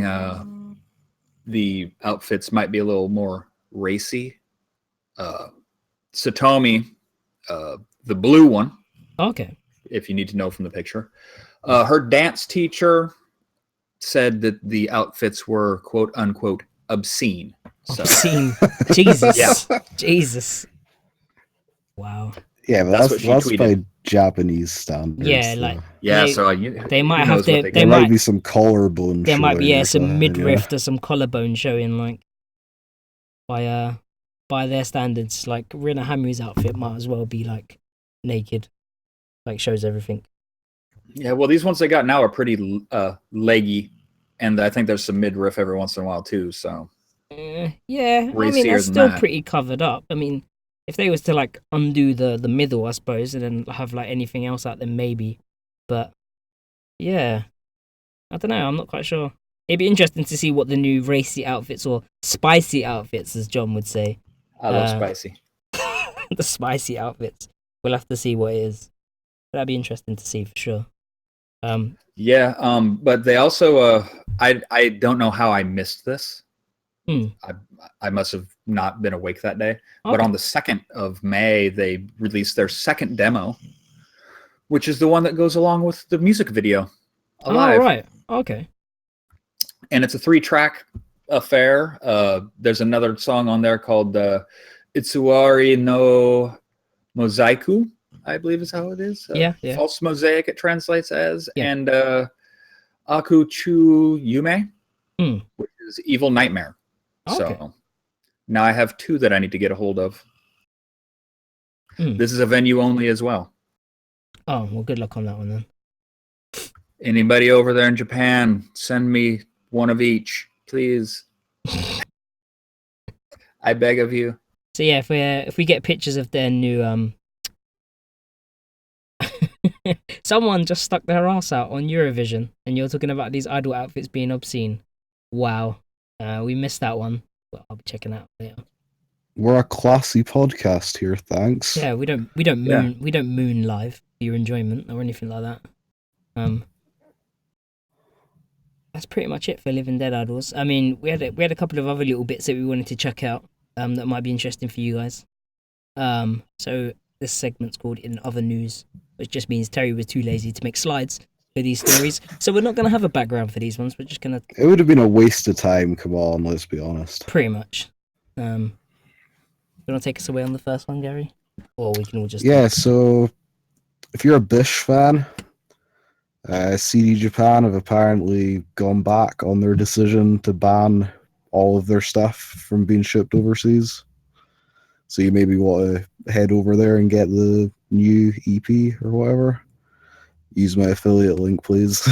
the outfits might be a little more racy. Satomi, the blue one. Okay. If you need to know from the picture. Her dance teacher said that the outfits were quote unquote obscene. Obscene. Jesus. Yeah. Jesus. Wow. Yeah, but that's by Japanese standards. Yeah, so. They might have there might be some collarbone. There might be some midriff or some collarbone showing, like by their standards. Like Rina Hamu's outfit might as well be like naked, like shows everything. Yeah, well, these ones they got now are pretty leggy, and I think there's some midriff every once in a while too. So yeah, I mean that's still pretty covered up. I mean, if they was to like undo the middle, I suppose, and then have like anything else out there, maybe. But yeah, I don't know. I'm not quite sure. It'd be interesting to see what the new racy outfits or spicy outfits, as John would say. I love spicy. The spicy outfits. We'll have to see what it is. But that'd be interesting to see for sure. But they also I don't know how I missed this. I must have not been awake that day. Okay. But on the 2nd of May, they released their second demo, which is the one that goes along with the music video. Alive. Oh, right. Okay. And it's a 3-track affair. There's another song on there called Itsuwari no Mosaiku, I believe is how it is. Yeah. False Mosaic, it translates as. Yeah. And Akuchu Yume, which is Evil Nightmare. Okay. So now I have 2 that I need to get a hold of. This is a venue only as well. Oh, well, good luck on that one then. Anybody over there in Japan, send me one of each, please. I beg of you. So yeah, if we get pictures of their new someone just stuck their ass out on Eurovision, and you're talking about these idol outfits being obscene. Wow, we missed that one. Well, I'll be checking that out later. We're a classy podcast here, thanks. Yeah, we don't moon live for your enjoyment or anything like that. That's pretty much it for Living Dead idols. I mean, we had a couple of other little bits that we wanted to check out that might be interesting for you guys. So this segment's called In Other News, which just means Terry was too lazy to make slides for these stories. So we're not going to have a background for these ones. We're just going to... It would have been a waste of time, come on, let's be honest. Pretty much. You want to take us away on the first one, Gary? Or we can all just... Yeah, so if you're a Bish fan, CD Japan have apparently gone back on their decision to ban all of their stuff from being shipped overseas. So you maybe want to head over there and get the new EP or whatever. Use my affiliate link, please.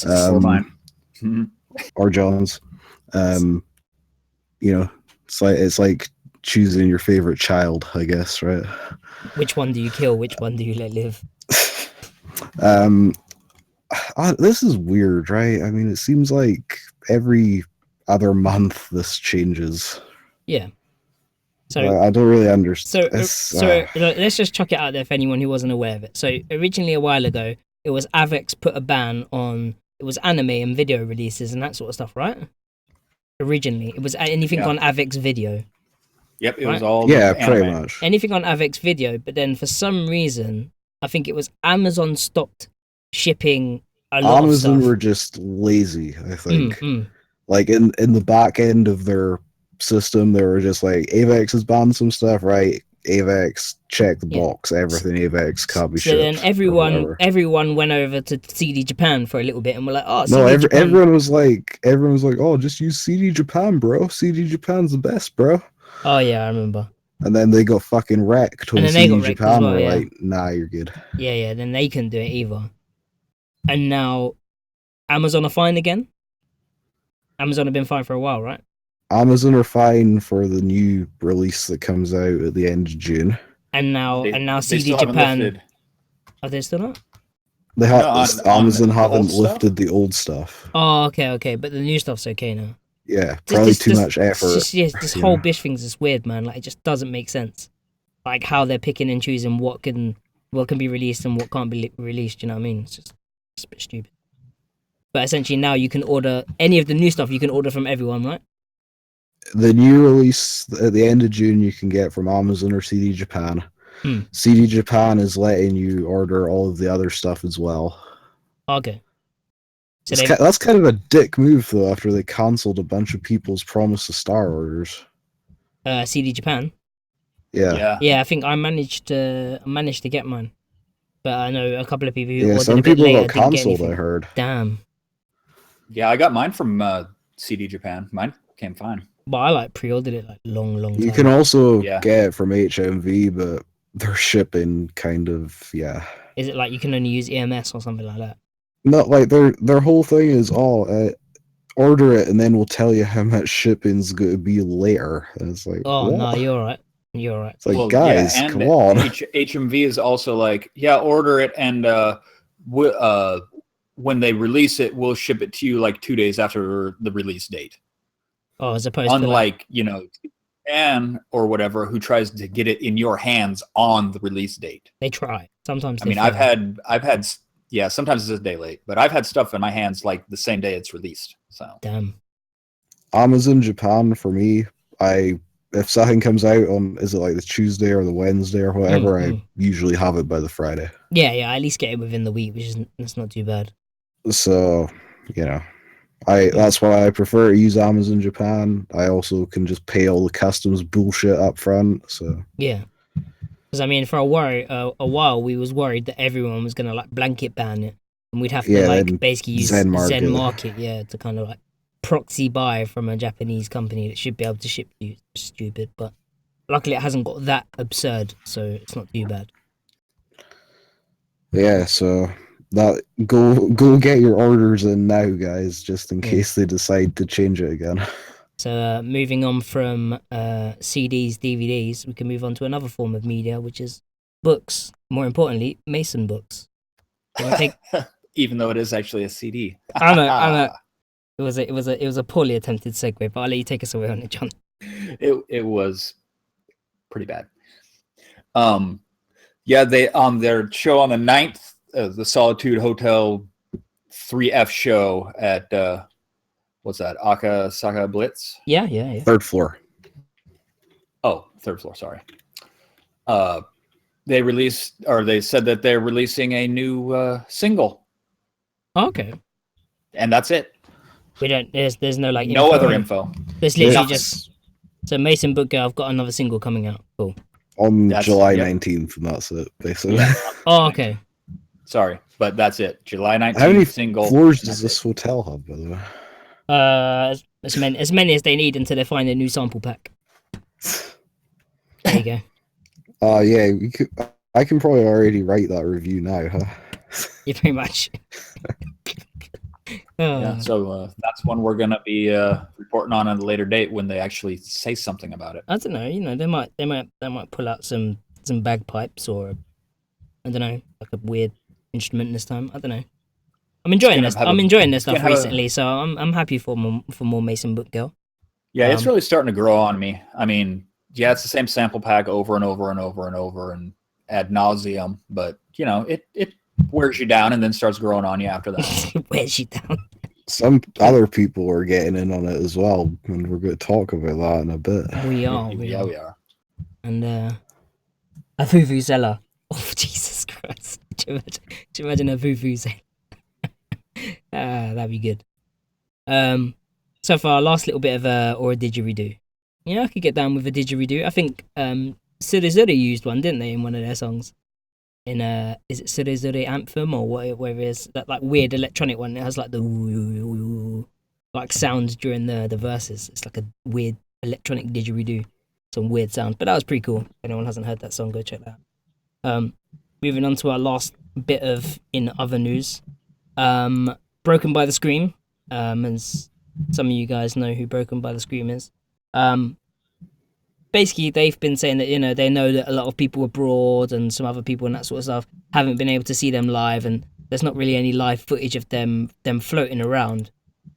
Or mine. Or John's. You know, it's like choosing your favorite child, I guess, right? Which one do you kill? Which one do you let live? This is weird, right? I mean, it seems like every other month this changes. Yeah. So I don't really understand. So let's just chuck it out there for anyone who wasn't aware of it. So originally, a while ago, it was Avex put a ban on it was anime and video releases and that sort of stuff, right? Originally, it was anything on Avex Video. Yep, it was all pretty much anything on Avex Video. But then for some reason, I think it was Amazon stopped shipping a lot of stuff. Amazon were just lazy, I think. Like in the back end of their system, they were just like, Avex has banned some stuff, right? Avex, check the box, everything Avex can't be shipped. So then everyone went over to CD Japan for a little bit and were like, oh, no, everyone was like, oh, just use CD Japan, bro. CD Japan's the best, bro. Oh yeah, I remember. And then they got fucking wrecked when CD Japan were like, nah, you're good. Yeah, then they couldn't do it either. And now Amazon are fine again? Amazon have been fine for a while, right? Amazon are fine for the new release that comes out at the end of June. And now CD Japan... Are they still not? They have Amazon haven't lifted the old stuff. Oh, okay. But the new stuff's okay now. Yeah, probably too much effort. This whole Bish thing's just weird, man. Like, it just doesn't make sense. Like, how they're picking and choosing what can be released and what can't be released, you know what I mean? It's just a bit stupid. But essentially now you can order any of the new stuff you can order from everyone, right? The new release at the end of June you can get from Amazon or CD Japan. CD Japan is letting you order all of the other stuff as well. Okay. So that's kind of a dick move, though, after they cancelled a bunch of people's promise to star orders. CD Japan? Yeah. Yeah, I think I managed to get mine. But I know a couple of people who ordered some a bit people later got cancelled, I heard. Damn. Yeah, I got mine from CD Japan. Mine came fine. But I pre-ordered it long time. You can also get it from HMV, but their shipping kind of, Is it like you can only use EMS or something like that? No, like their whole thing is, order it and then we'll tell you how much shipping's going to be later. And it's like, oh, what? no, you're right. It's like, guys, come on. HMV is also like, order it and when they release it, we'll ship it to you like 2 days after the release date. Oh, as opposed to Japan or whatever, who tries to get it in your hands on the release date. They try. Sometimes. I've had sometimes it's a day late, but I've had stuff in my hands like the same day it's released. So damn. Amazon Japan for me, if something comes out on, is it like the Tuesday or the Wednesday or whatever, I usually have it by the Friday. Yeah, I at least get it within the week, that's not too bad. So, that's why I prefer to use Amazon Japan. I also can just pay all the customs bullshit up front. So yeah, because for a while we was worried that everyone was gonna blanket ban it, and we'd have to basically use Zen Market, to kind of proxy buy from a Japanese company that should be able to ship to you. It's stupid, but luckily it hasn't got that absurd, so it's not too bad. Yeah, so that go get your orders in now, guys, just in case they decide to change it again. So moving on from CDs, DVDs, we can move on to another form of media, which is books. More importantly, Mason books. Can I take? Even though it is actually a CD. I know. It was a poorly attempted segue, but I'll let you take us away on it, John. It was pretty bad. Yeah, they on their show on the 9th, the Solitude Hotel 3F show at what's that? Akasaka Blitz? Yeah. 3rd floor. Oh, 3rd floor, sorry. They said that they're releasing a new single. Okay. And that's it. We don't. There's no like. No other info. There's literally Nothing. just. So Mason Book Girl, I've got another single coming out. Cool. On July 19th, and that's it, basically. Yeah. Oh, okay. Sorry, but that's it. July 19th How many single. floors does this hotel have, by the way? As many as they need until they find a new sample pack. There you go. Yeah, I can probably already write that review now, huh? Yeah, pretty much. Yeah, so that's one we're gonna be reporting on at a later date when they actually say something about it. I don't know. You know, they might pull out some bagpipes or I don't know, like a weird instrument this time. I don't know. I'm enjoying this. I'm enjoying this stuff recently, so I'm happy for more Mason Book Girl. Yeah, it's really starting to grow on me. I mean, yeah, it's the same sample pack over and over and over and over and ad nauseum, but you know, it wears you down and then starts growing on you after that. Wears you down. Some other people are getting in on it as well, and we're going to talk about that in a bit. We are. We are. And a Vuvuzela. Oh, Jesus Christ. Do you imagine a Vuvuzela? That'd be good. So for our last little bit of or a didgeridoo. Yeah, I could get down with a didgeridoo. I think Surezure used one, didn't they, in one of their songs? In is it Surezure Anthem or whatever it is? That like weird electronic one. It has like the like sounds during the verses. It's like a weird electronic didgeridoo. Some weird sound. But that was pretty cool. If anyone hasn't heard that song, go check that out. Moving on to our last bit of in other news. Broken by the Scream. As some of you guys know who Broken by the Scream is. Basically, they've been saying that, you know, they know that a lot of people abroad and some other people and that sort of stuff haven't been able to see them live, and there's not really any live footage of them floating around.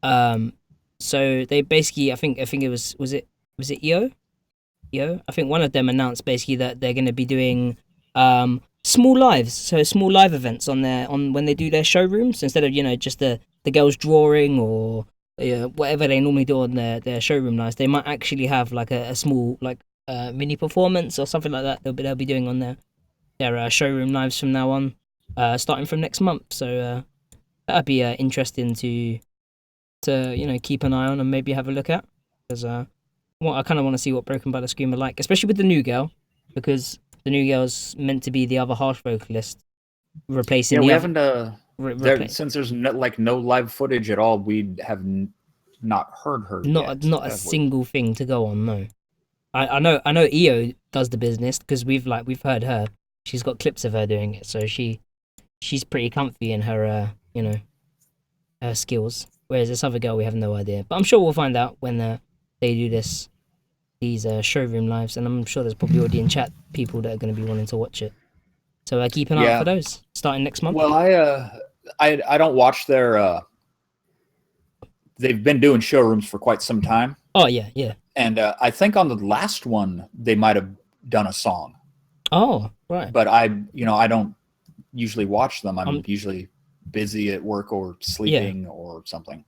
So they basically, I think it was it EO? I think one of them announced basically that they're going to be doing small lives, so small live events on when they do their showrooms, instead of, you know, just the girls drawing or whatever they normally do on their showroom lives. They might actually have like a small like mini performance or something like that they'll be doing on their showroom lives from now on, starting from next month. So that'd be interesting to you know, keep an eye on and maybe have a look at, because I kind of want to see what Broken by the Scream are like, especially with the new girl, because the new girl's meant to be the other harsh vocalist replacing we the haven't since there's no live footage at all, we have not heard her not yet, a single thing to go on. No, I know EO does the business, because we've heard her. She's got clips of her doing it, so she's pretty comfy in her you know, her skills, whereas this other girl, we have no idea, but I'm sure we'll find out when they do these showroom lives, and I'm sure there's probably already in chat people that are going to be wanting to watch it. So keep an eye out for those starting next month. Well, I don't watch their. They've been doing showrooms for quite some time. Oh yeah. And I think on the last one they might have done a song. Oh right. But I don't usually watch them. I'm usually busy at work or sleeping or something.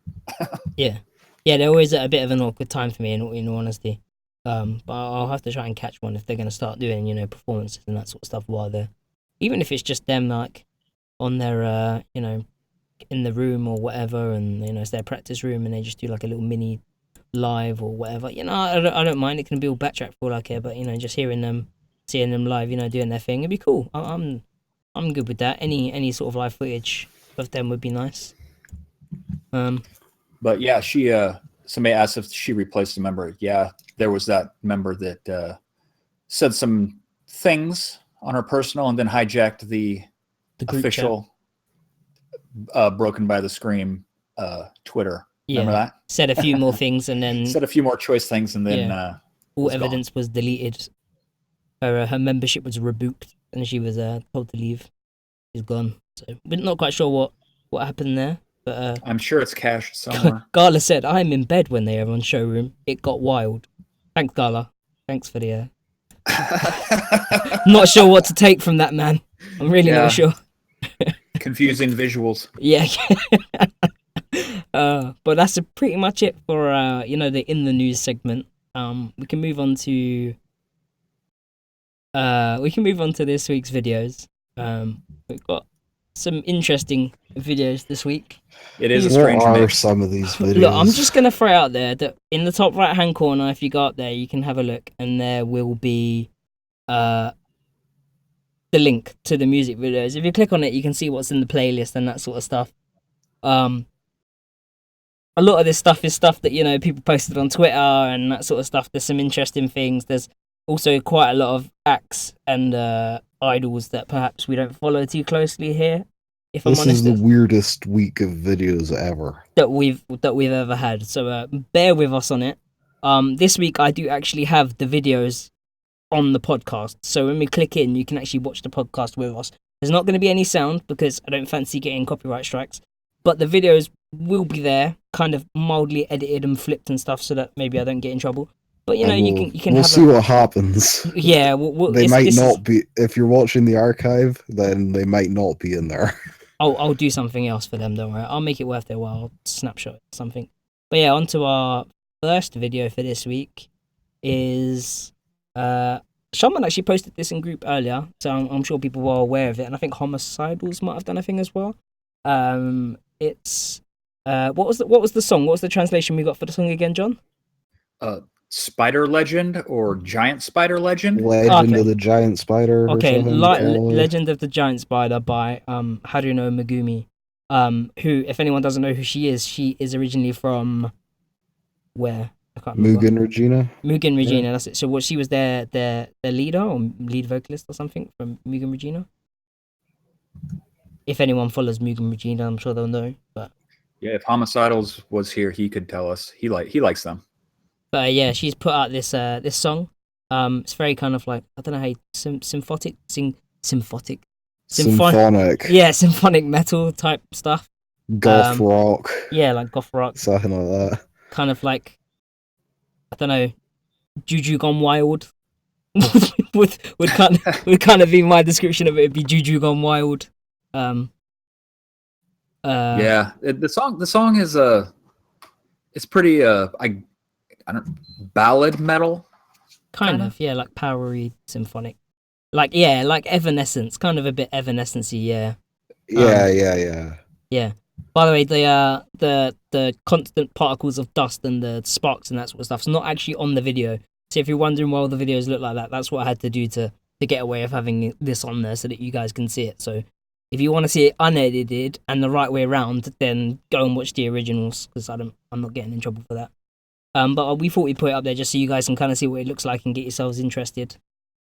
Yeah, they're always at a bit of an awkward time for me, in all honesty. But I'll have to try and catch one if they're going to start doing, you know, performances and that sort of stuff while they're, even if it's just them like on their you know, in the room or whatever, and you know, it's their practice room and they just do like a little mini live or whatever. You know, I don't mind. It can be all backtrack for all I care, but you know, just hearing them, seeing them live, you know, doing their thing, it'd be cool. I'm good with that. Any sort of live footage of them would be nice. But yeah, she somebody asked if she replaced a member. Yeah, there was that member that said some things on her personal and then hijacked the official Broken by the Scream Twitter Remember that? Said a few more things and then Said a few more choice things, and then all evidence was deleted. Her membership was rebuked, and she was told to leave. She's gone. So we're not quite sure what happened there, but I'm sure it's cached somewhere. Gala said, "I'm in bed when they are on Showroom. It got wild." Thanks, Gala. Thanks for the. Not sure what to take from that, man. I'm really not sure. Confusing visuals. Yeah. But that's pretty much it for the in the news segment. We can move on to this week's videos. We've got some interesting videos this week. It is a strange What are mix. some of these videos? Look, I'm just gonna throw out there that in the top right hand corner, if you go up there, you can have a look, and there will be the link to the music videos. If you click on it, you can see what's in the playlist and that sort of stuff. A lot of this stuff is stuff that people posted on Twitter and that sort of stuff. There's some interesting things. There's also quite a lot of acts and idols that perhaps we don't follow too closely here. If I'm honest, this is the weirdest week of videos ever that we've ever had. So bear with us on it. This week I do actually have the videos on the podcast. So when we click in, you can actually watch the podcast with us. There's not going to be any sound because I don't fancy getting copyright strikes. But the videos will be there, kind of mildly edited and flipped and stuff, so that maybe I don't get in trouble. But you can. We'll see what happens. Yeah, they might not be. If you're watching the archive, then they might not be in there. I'll do something else for them. Don't worry. I'll make it worth their while. I'll snapshot something. But yeah, on to our first video for this week is someone actually posted this in group earlier, so I'm sure people were aware of it, and I think Homicidals might have done a thing as well. It's what was the song? What was the translation we got for the song again, John? Spider Legend or Giant Spider Legend? Legend of the Giant Spider. Okay, Legend of the Giant Spider by Haruno Megumi. Who, if anyone doesn't know who she is originally from where? I can't remember. Mugen Regina, that's it. So she was their leader or lead vocalist or something from Mugen Regina. If anyone follows Mugen Regina, I'm sure they'll know. But yeah, if Homicidals was here, he could tell us. He likes them. But yeah, she's put out this song. It's very kind of like, I don't know how symphonic. Yeah, symphonic metal type stuff. Goth rock. Yeah, like goth rock. Something like that. Kind of like, I don't know, Juju Gone Wild. would kind of be my description of it. It'd be Juju Gone Wild. Yeah, the song is it's pretty I don't ballad metal. Kind of, yeah, like powery symphonic. Like Evanescence, kind of a bit Evanescence-y, yeah. Yeah. By the way, the constant particles of dust and the sparks and that sort of stuff's not actually on the video. So if you're wondering why all the videos look like that, that's what I had to do to get away of having this on there so that you guys can see it. So if you want to see it unedited and the right way around, then go and watch the originals because I'm not getting in trouble for that. But we thought we'd put it up there just so you guys can kind of see what it looks like and get yourselves interested.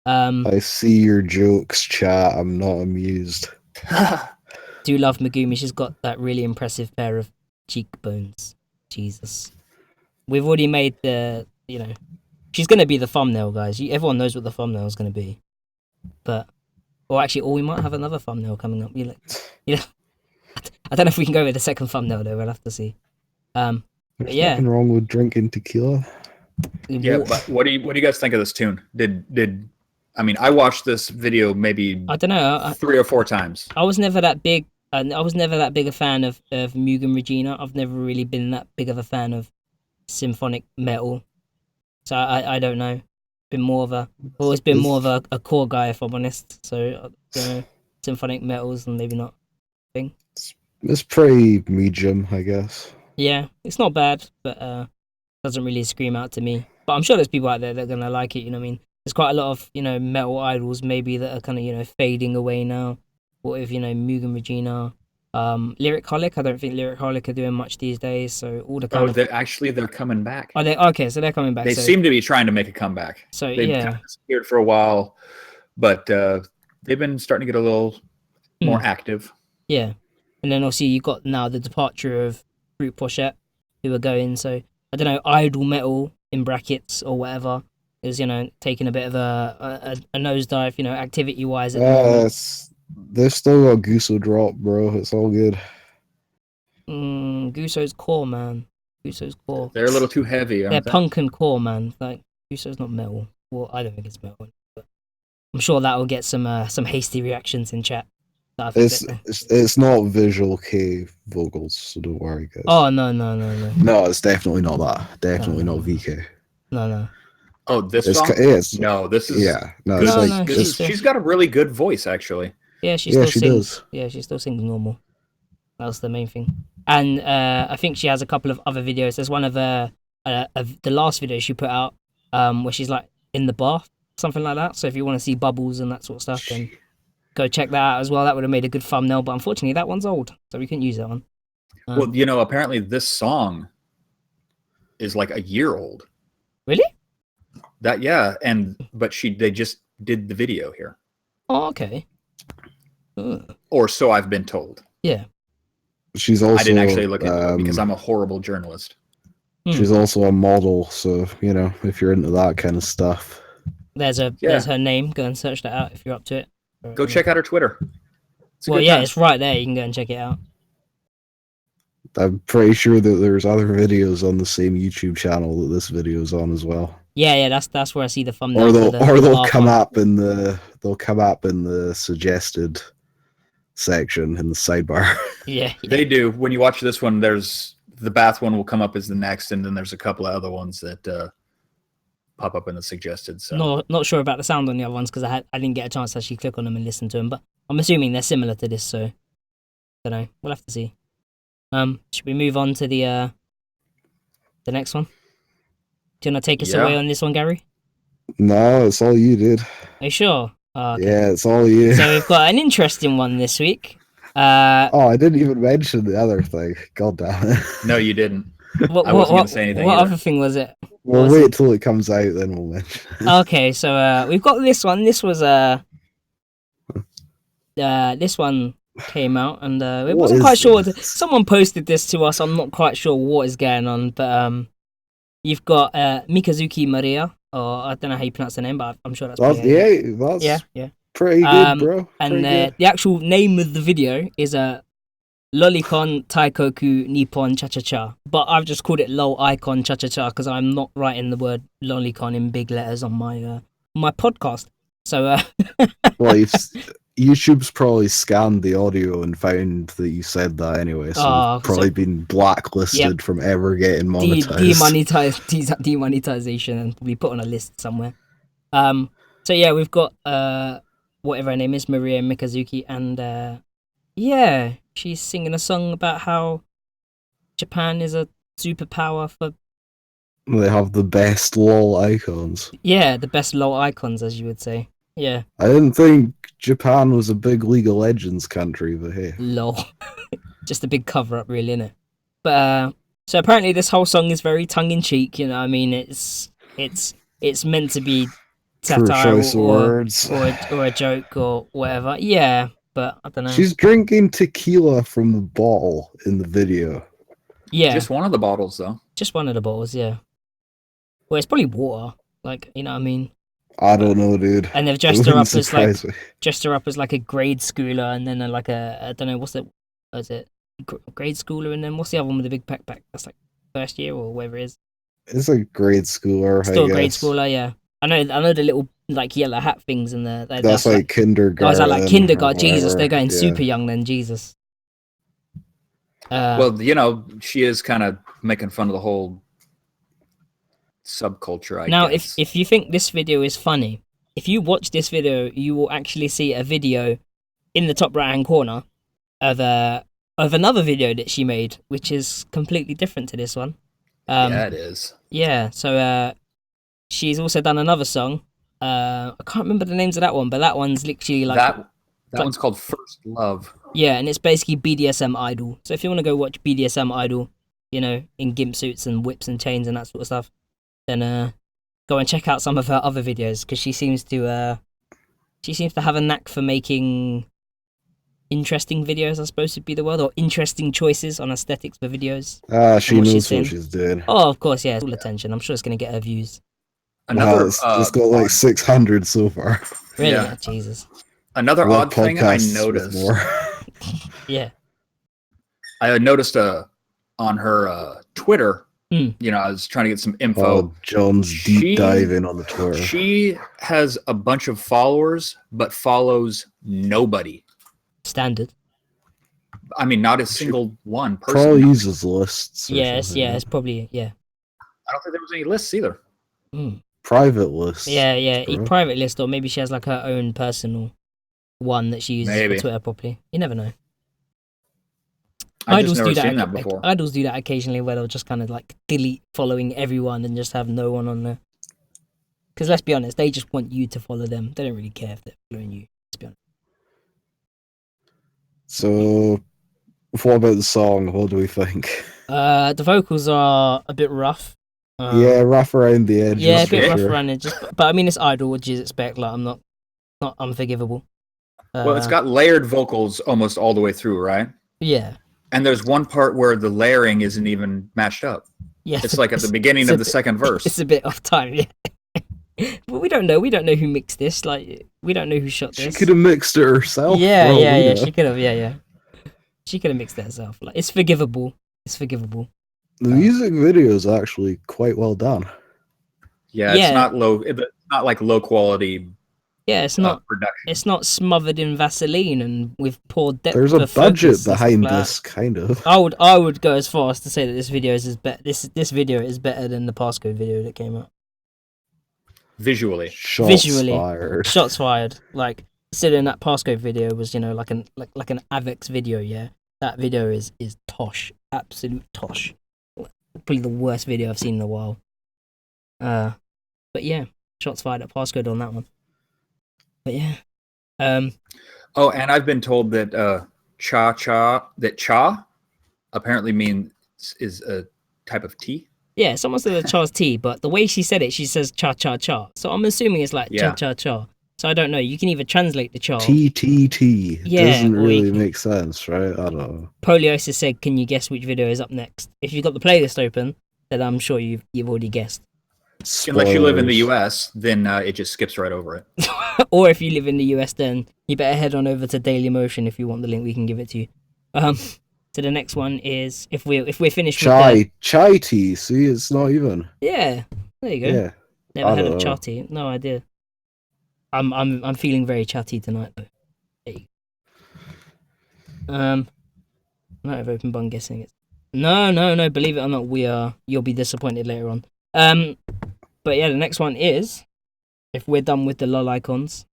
I see your jokes, chat. I'm not amused. Do love Megumi. She's got that really impressive pair of cheekbones. Jesus. We've already made she's going to be the thumbnail, guys. Everyone knows what the thumbnail is going to be. Or we might have another thumbnail coming up. I don't know if we can go with the second thumbnail though. We'll have to see. There's nothing wrong with drinking tequila. Yeah, but what do you guys think of this tune? I watched this video maybe I don't know 3 or 4 times. I was never that big. I was never that big a fan of Mugen Regina. I've never really been that big of a fan of symphonic metal. So I don't know. Always been more of a core guy, if I'm honest. So symphonic metals and maybe not thing. It's pretty medium, I guess. Yeah, it's not bad, but doesn't really scream out to me. But I'm sure there's people out there that are gonna like it. You know what I mean? There's quite a lot of metal idols maybe that are kind of fading away now. What if Mugen Regina, Lyric Holic? I don't think Lyric Holic are doing much these days. So all the they're coming back. Are they okay? So they're coming back. They seem to be trying to make a comeback. So they've kind of disappeared for a while, but they've been starting to get a little more active. Yeah, and then also you got now the departure of Fruit Pochette. who are going. So I don't know, idol metal in brackets or whatever is, you know, taking a bit of a nosedive, you know, activity wise at the moment. They've still got Guso drop, bro. It's all good. Guso's core, man. Guso's core. They're a little too heavy, They're aren't they? punk and core, man. Like Guso's not metal. Well, I don't think it's metal, but I'm sure that will get some hasty reactions in chat. It's not Visual K vocals, so don't worry, guys. Oh no. No, it's definitely not that. Definitely not VK. No. Oh, this song? No, this is she's got a really good voice, actually. Yeah, she does. Yeah, she still sings normal. That's the main thing. And I think she has a couple of other videos. There's one of the last video she put out where she's like in the bath, something like that. So if you want to see bubbles and that sort of stuff, then go check that out as well. That would have made a good thumbnail, but unfortunately that one's old, so we couldn't use that one. Well, you know, apparently this song is like a year old. Really? But they just did the video here. Oh, okay. Or so I've been told. Yeah. She's also. I didn't actually look into it because I'm a horrible journalist. She's also a model, so you know, if you're into that kind of stuff. There's her name. Go and search that out if you're up to it. Go check out her Twitter. It's right there. You can go and check it out. I'm pretty sure that there's other videos on the same YouTube channel that this video's on as well. Yeah, that's where I see the thumbnail. Or they'll come up in the suggested section in the sidebar. Yeah. They do. When you watch this one, there's the bath one will come up as the next, and then there's a couple of other ones that pop up in the suggested. So not sure about the sound on the other ones because I didn't get a chance to actually click on them and listen to them, but I'm assuming they're similar to this, so don't know. We'll have to see. Should we move on to the next one? Do you want to take us away on this one, Gary? No, it's all you, dude. Are you sure? Oh, okay. Yeah, it's all you. So we've got an interesting one this week. I didn't even mention the other thing. God damn it. No, you didn't. I wasn't going to say anything. What other thing was it? We'll wait till it comes out, then we'll mention it. Okay, so we've got this one. This was this one came out, and it wasn't quite sure. Someone posted this to us. I'm not quite sure what is going on, but you've got Mikazuki Maria, or I don't know how you pronounce the name, but I'm sure that's pretty good, bro. And the actual name of the video is Lolicon Taikoku Nippon Cha Cha Cha, but I've just called it LOL Icon Cha Cha Cha because I'm not writing the word Lolicon in big letters on my my podcast. So well, YouTube's probably scanned the audio and found that you said that anyway, so probably been blacklisted from ever getting monetized. Demonetization, and probably put on a list somewhere. So yeah, we've got whatever her name is, Maria Mikazuki, and yeah, she's singing a song about how Japan is a superpower for. They have the best LOL icons. Yeah, the best LOL icons, as you would say. Yeah. I didn't think Japan was a big League of Legends country, but hey. LOL. Just a big cover-up, really, innit? But, so apparently this whole song is very tongue-in-cheek, you know what I mean? It's meant to be satire or a joke or whatever. Yeah, but I don't know. She's drinking tequila from the bottle in the video. Yeah. Just one of the bottles, though. Just one of the bottles, yeah. Well, it's probably water, like, you know what I mean? I don't know, dude. And they've dressed her up as like a grade schooler, and then like I don't know what is it grade schooler, and then what's the other one with the big backpack? That's like first year or whatever it is. It's a grade schooler. Still a grade schooler, yeah. I know the little like yellow hat things and that's like kindergarten. Guys are like kindergarten. Jesus, they're going super young then. Jesus. Well, you know, she is kind of making fun of the whole subculture, I guess. If you think this video is funny, if you watch this video, you will actually see a video in the top right hand corner of another video that she made, which is completely different to this one. Yeah, it is. Yeah, so she's also done another song. I can't remember the names of that one, but that one's literally like that one's called First Love. Yeah, and it's basically BDSM idol. So if you want to go watch BDSM idol, you know, in gimp suits and whips and chains and that sort of stuff, then go and check out some of her other videos because she seems to have a knack for making interesting videos are supposed to be the word, or interesting choices on aesthetics for videos. She what knows she's what in. she's doing. Oh, of course, yeah, it's all attention. I'm sure it's gonna get her views. Another It's got like 600 so far. Really? Yeah. Jesus. Another Well, odd thing I podcasts with noticed. more. Yeah. I had noticed on her Twitter. Mm. You know, I was trying to get some info. Oh, John's deep diving on the Twitter. She has a bunch of followers, but follows nobody. Standard. I mean, not a single one person. Probably uses lists. Or Yes, something. yeah, it's probably, yeah. I don't think there was any lists either. Mm. Private lists. Yeah, a bro. private list, or maybe she has like her own personal one that she uses Maybe. for Twitter properly. You never know. I've just never seen that before. Idols do that occasionally, where they'll just kind of like delete following everyone and just have no one on there. Because let's be honest, they just want you to follow them. They don't really care if they're following you. Let's be honest. So, what about the song? What do we think? The vocals are a bit rough. Yeah, rough around the edges. Yeah, a bit for rough sure. around it. But I mean, it's Idol. What do you expect? Like, I'm not unforgivable. Well, it's got layered vocals almost all the way through, right? Yeah. And there's one part where the layering isn't even matched up. Yeah. It's like at the beginning of the second verse. It's a bit off time, yeah. But we don't know. We don't know who mixed this. Like, we don't know who shot this. She could have mixed it herself. Yeah. She could have. Yeah. She could have mixed it herself. Like, it's forgivable. The music video is actually quite well done. Yeah, it's not low. It's not like low quality. Yeah, it's not production. It's not smothered in Vaseline and with poor depth. There's a budget behind like this, kind of. I would go as far as to say that this video is this video is better than the passcode video that came out. Visually. Shots fired. Like, considering that passcode video was, like an Avex video, yeah. That video is tosh, absolute tosh. Probably the worst video I've seen in a while. But yeah, shots fired at passcode on that one. But yeah. Oh, and I've been told that cha apparently means is a type of tea. Yeah, someone said the cha's tea, but the way she said it, she says cha cha cha. So I'm assuming it's like cha cha cha. So I don't know. You can either translate the cha. T. Yeah, doesn't really make sense, right? I don't know. Poliosis said, "Can you guess which video is up next?" If you've got the playlist open, then I'm sure you've already guessed. Spoilers. Unless you live in the US, then it just skips right over it. Or if you live in the US, then you better head on over to Daily Motion if you want the link. We can give it to you. So the next one is if we're finished with chai tea. See, it's not even. Yeah, there you go. Yeah, never heard of chai tea. No idea. I'm feeling very chatty tonight though. There you go. Might have opened, but I'm guessing it's no. Believe it or not, we are. You'll be disappointed later on. But yeah, the next one is if we're done with the LOL icons.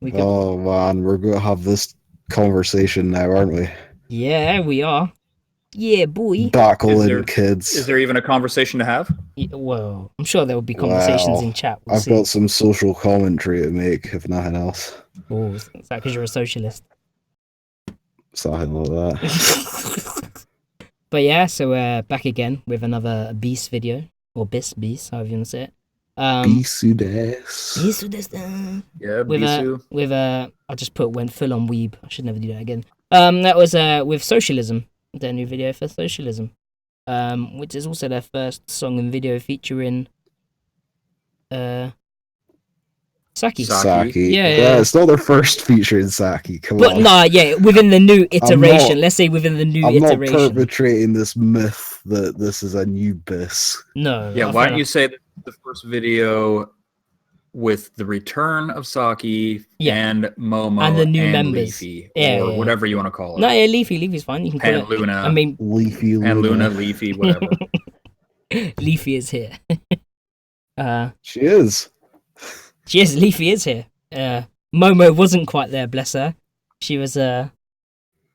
We can... Oh man, we're gonna have this conversation now, aren't we? Yeah, we are. Yeah, boy. Backland kids. Is there even a conversation to have? Yeah, well, I'm sure there will be conversations in chat. I've got some social commentary to make, if nothing else. Oh, is that because you're a socialist? Something like that. But yeah, so we're back again with another Beast video. Or Beast, however you want to say it. Bisu. Yeah, Bisu. I just went full on weeb. I should never do that again. That was with Socialism, their new video for Socialism, which is also their first song and video featuring Saki. Yeah, it's not their first feature in Saki. Come on. But within the new iteration. Let's say within the new iteration. I'm not perpetrating this myth that this is a new Biss. No. Yeah, why don't you say that the first video with the return of Saki and Momo and the new members, Leafy, or whatever you want to call it. No, yeah, Leafy's fine. You can call it Luna. I mean, Leafy, and Luna, Leafy, whatever. Leafy is here. She is. Leafy is here. Momo wasn't quite there, bless her. She was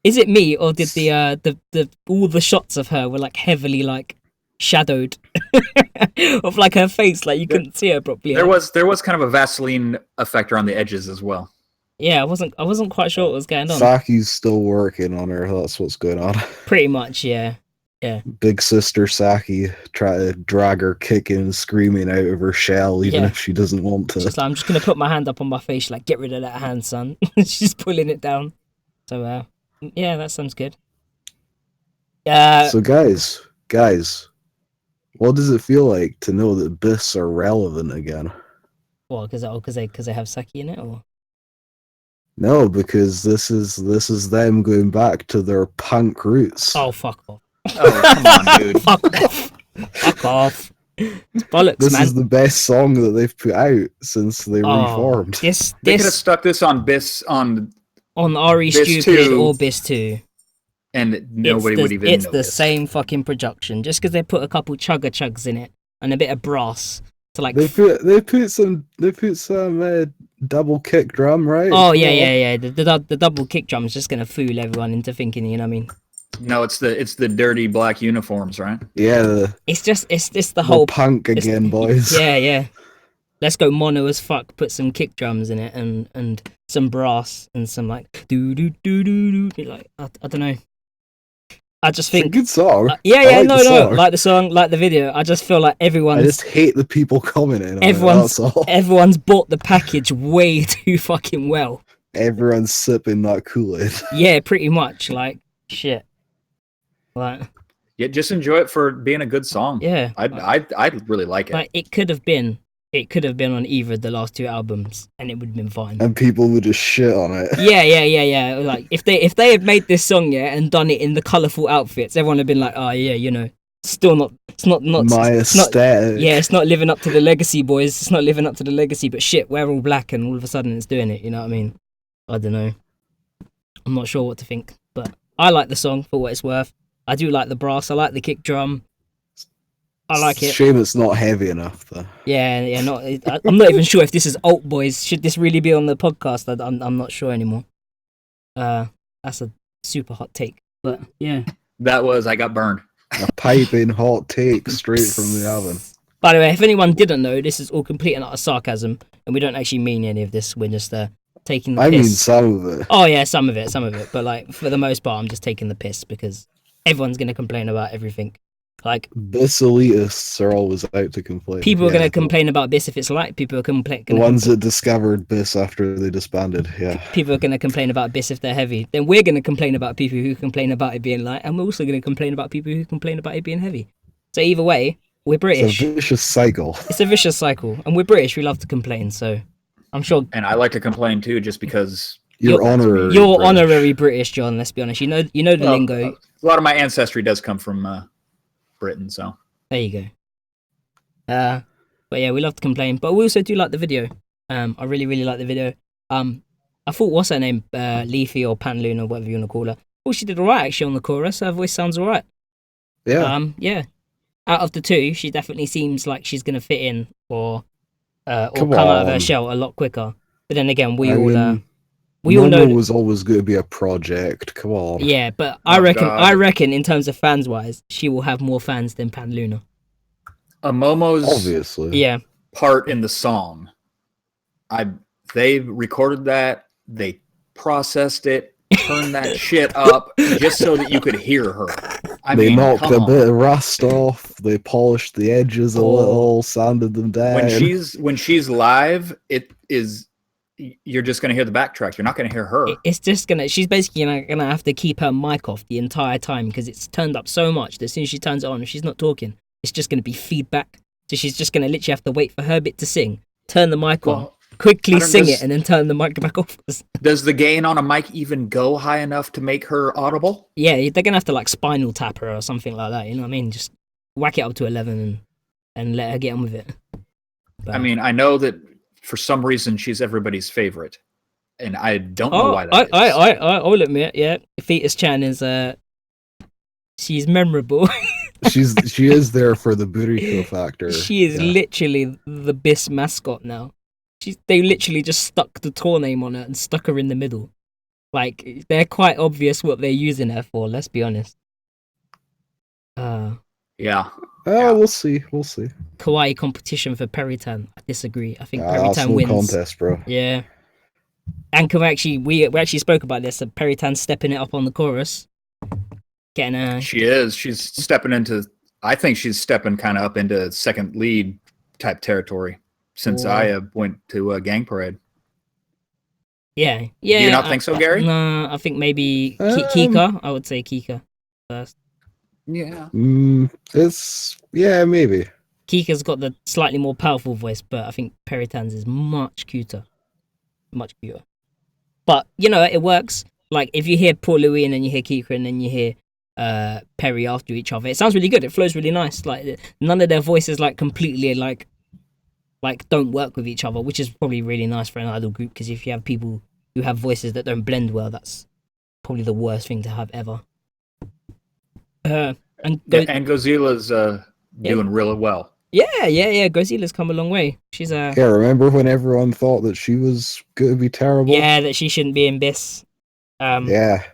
is it me, or did the all the shots of her were like heavily like shadowed of like her face, like you couldn't see her properly? There was kind of a Vaseline effect around the edges as well. Yeah, I wasn't quite sure what was going on. Saki's still working on her. That's what's going on. Pretty much, yeah. Big sister Saki try to drag her kicking and screaming out of her shell, even if she doesn't want to. Just like, I'm just gonna put my hand up on my face, like, get rid of that hand, son. She's pulling it down. So yeah, that sounds good. So guys, what does it feel like to know that Biss are relevant again? Well, because they have sake in it, or No, because this is them going back to their punk roots. oh fuck off, Oh, come on, dude. fuck off, fuck off. It's bollocks, This man. is the best song that they've put out since they reformed. They could have stuck this on Biss on RE Biss Stupid 2, or Biss 2. and nobody would even It's know the this. same fucking production. Just because they put a couple chugga chugs in it and a bit of brass to like. They put some double kick drum, right? Oh yeah. The double kick drum is just gonna fool everyone into thinking. You know what I mean? No, it's the dirty black uniforms, right? Yeah. It's just the whole punk again, boys. Yeah. Let's go mono as fuck. Put some kick drums in it and some brass and some like do do do do do. Like I don't know. I just think it's a good song. Like the song, like the video. I just feel like everyone's. I just hate the people commenting on everyone's, it, that's all. Everyone's bought the package way too fucking well. Everyone's sipping that Kool-Aid. Yeah, pretty much. Like shit. Like yeah, just enjoy it for being a good song. Yeah, I'd really like it. Like it could have been on either of the last two albums, and it would have been fine. And people would just shit on it. Yeah. Like if they had made this song and done it in the colourful outfits, everyone would have been like, oh yeah, you know, still not. It's not my aesthetic. It's not living up to the legacy, boys. It's not living up to the legacy. But shit, we're all black, and all of a sudden it's doing it. You know what I mean? I don't know. I'm not sure what to think, but I like the song for what it's worth. I do like the brass. I like the kick drum. I like it. Shame it's not heavy enough, though. Yeah. I'm not even sure if this is alt boys. Should this really be on the podcast? I'm not sure anymore. That's a super hot take, but yeah. I got burned. A piping hot take straight from the oven. By the way, if anyone didn't know, this is all complete and utter sarcasm, and we don't actually mean any of this. We're just taking the piss. I mean some of it. Oh yeah, some of it. But like for the most part, I'm just taking the piss because everyone's gonna complain about everything. Like Biss elitists are always out to complain. People are gonna complain about Biss if it's light. People are the ones that discovered Biss after they disbanded. Yeah. People are gonna complain about Biss if they're heavy. Then we're gonna complain about people who complain about it being light, and we're also gonna complain about people who complain about it being heavy. So either way, we're British. It's a vicious cycle. It's a vicious cycle, and we're British. We love to complain. So I'm sure. And I like to complain too, just because you're honorary British, John. Let's be honest. You know the lingo. A lot of my ancestry does come from Britain, so there you go. But yeah, we love to complain, but we also do like the video. I really like the video. I thought, what's her name, Leafy or Panloon or whatever you want to call her. Well, she did alright actually on the chorus. Her voice sounds alright. Yeah. Yeah. Out of the two, she definitely seems like she's gonna fit in or come out of her shell a lot quicker. But then again, we all know it was always going to be a project. Come on. Yeah, but I reckon in terms of fans wise, she will have more fans than Panluna. Momo's obviously part in the song. They recorded that, they processed it, turned that shit up just so that you could hear her. They knocked a bit of rust off, they polished the edges a little, sanded them down. When she's live, you're just going to hear the backtrack. You're not going to hear her. She's basically going to have to keep her mic off the entire time because it's turned up so much that as soon as she turns it on, if she's not talking, it's just going to be feedback. So she's just going to literally have to wait for her bit to sing, turn the mic on, quickly sing it, and then turn the mic back off. Does the gain on a mic even go high enough to make her audible? Yeah, they're going to have to like spinal tap her or something like that. You know what I mean? Just whack it up to 11 and let her get on with it. But, I mean, I know that for some reason she's everybody's favorite, and I don't know why that is. I'll admit, yeah, Fetus Chan is she's memorable. She is there for the Burrito factor. She is literally the Biss mascot now. They literally just stuck the tour name on her and stuck her in the middle. Like they're quite obvious what they're using her for. Let's be honest. Yeah. We'll see. Kawaii competition for Peritan. I disagree. I think Peritan Peritan wins. Contest, bro. Yeah. And we actually spoke about this. Peritan stepping it up on the chorus. She is. She's stepping into. I think she's stepping kind of up into second lead type territory since I went to Gang Parade. Yeah. Do you not think so, Gary? No, I think maybe Kika. I would say Kika first. Yeah. It's maybe. Kika's got the slightly more powerful voice, but I think Peritan's is much cuter. Much cuter. But, you know, it works. Like, if you hear Poor Louis and then you hear Kika and then you hear Perry after each other, it sounds really good. It flows really nice. Like, none of their voices, like, completely, like don't work with each other, which is probably really nice for an idol group, because if you have people who have voices that don't blend well, that's probably the worst thing to have ever. And Gozilla's doing really well. Yeah. Gozilla's come a long way. She's Yeah, remember when everyone thought that she was going to be terrible? Yeah, that she shouldn't be in BIS. Yeah.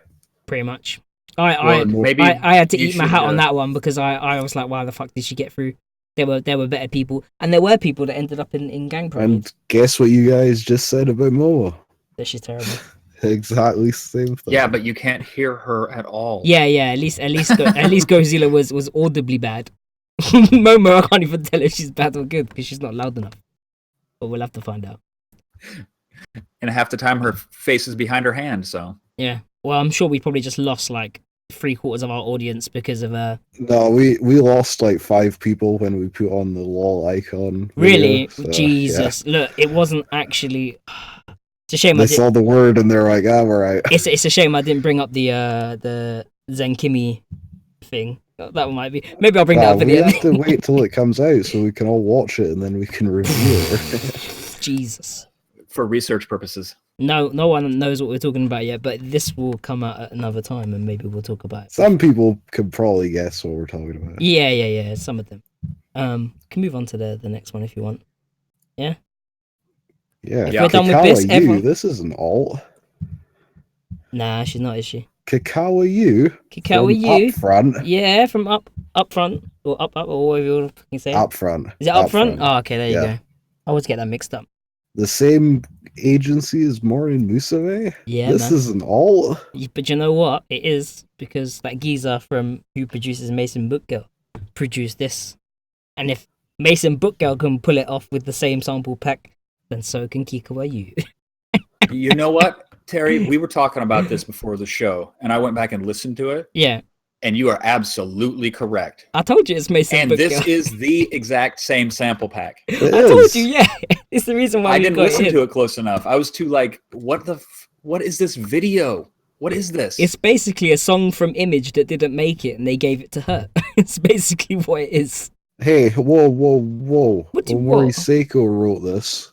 Pretty much. Well, I had to eat my hat on that one, because I was like, why the fuck did she get through? There were better people, and there were people that ended up in gang parades. And guess what you guys just said about Momo? That she's terrible. Exactly the same thing. Yeah, but you can't hear her at all. Yeah. At least Godzilla was audibly bad. Momo, I can't even tell if she's bad or good because she's not loud enough. But we'll have to find out. And half the time, her face is behind her hand. So yeah. Well, I'm sure we probably just lost like 3/4 of our audience because of No, we lost like 5 people when we put on the LOL icon. Really? Video, so, Jesus. Yeah. Look, it wasn't actually. It's a shame. They saw the word and they're like, we're out. It's a shame I didn't bring up the Zen Kimi thing. That one might be. Maybe I'll bring that up at the end. We have to wait till it comes out so we can all watch it and then we can review it. Jesus. For research purposes. No one knows what we're talking about yet, but this will come out at another time and maybe we'll talk about it. Some people could probably guess what we're talking about. Yeah. Some of them. Can move on to the next one if you want. Yeah. Yeah. If we're done with this, everyone... This is an alt. Nah, she's not, is she? Kikkawa You. Kikkawa You. Up front. Yeah, from up front or up or whatever you can say. Up front. Is it up front? Oh, okay, there you go. I always get that mixed up. The same agency as Morning Musume? Yeah, this is an alt. But you know what? It is because that geezer from who produces Mason Book Girl produced this. And if Mason Book Girl can pull it off with the same sample pack, then so can Kikkawa You. You know what, Terry? We were talking about this before the show, and I went back and listened to it. Yeah. And you are absolutely correct. I told you it's Mason Book Girl. And this is the exact same sample pack. I told you, yeah. It's the reason why I didn't listen to it close enough. I was too like, what is this video? What is this? It's basically a song from Image that didn't make it, and they gave it to her. It's basically what it is. Hey, whoa. Omori Seiko wrote this.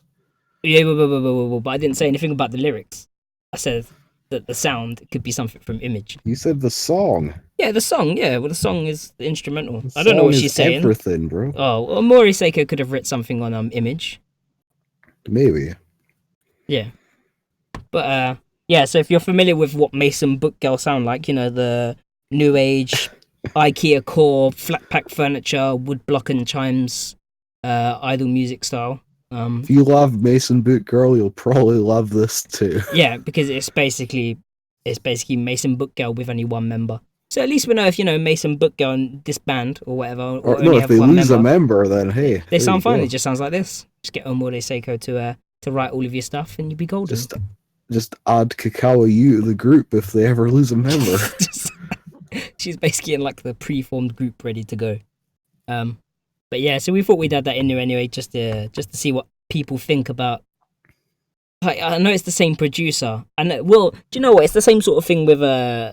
Yeah, whoa, but I didn't say anything about the lyrics. I said that the sound could be something from Image. You said the song. Yeah, the song. Yeah, well, the song is the instrumental. I don't know what she's saying. Everything, bro. Oh, well, Mori Seiko could have written something on Image. Maybe. Yeah, but yeah. So if you're familiar with what Mason Book Girl sound like, you know, the new age IKEA core, flat pack furniture, wood block and chimes, idol music style. If you love Mason Book Girl, you'll probably love this too. Yeah, because it's basically Mason Book Girl with only one member. So at least we know if, you know, Mason Book Girl and this band or whatever. Or no, if they lose a member, then hey, they sound fine. It just sounds like this. Just get Omori Seiko to write all of your stuff, and you'll be golden. Just add Kikkawa You to the group if they ever lose a member. She's basically in like the pre-formed group ready to go. But yeah, so we thought we'd add that in there anyway, just to see what people think about. Like, I know it's the same producer, and well, do you know what? It's the same sort of thing with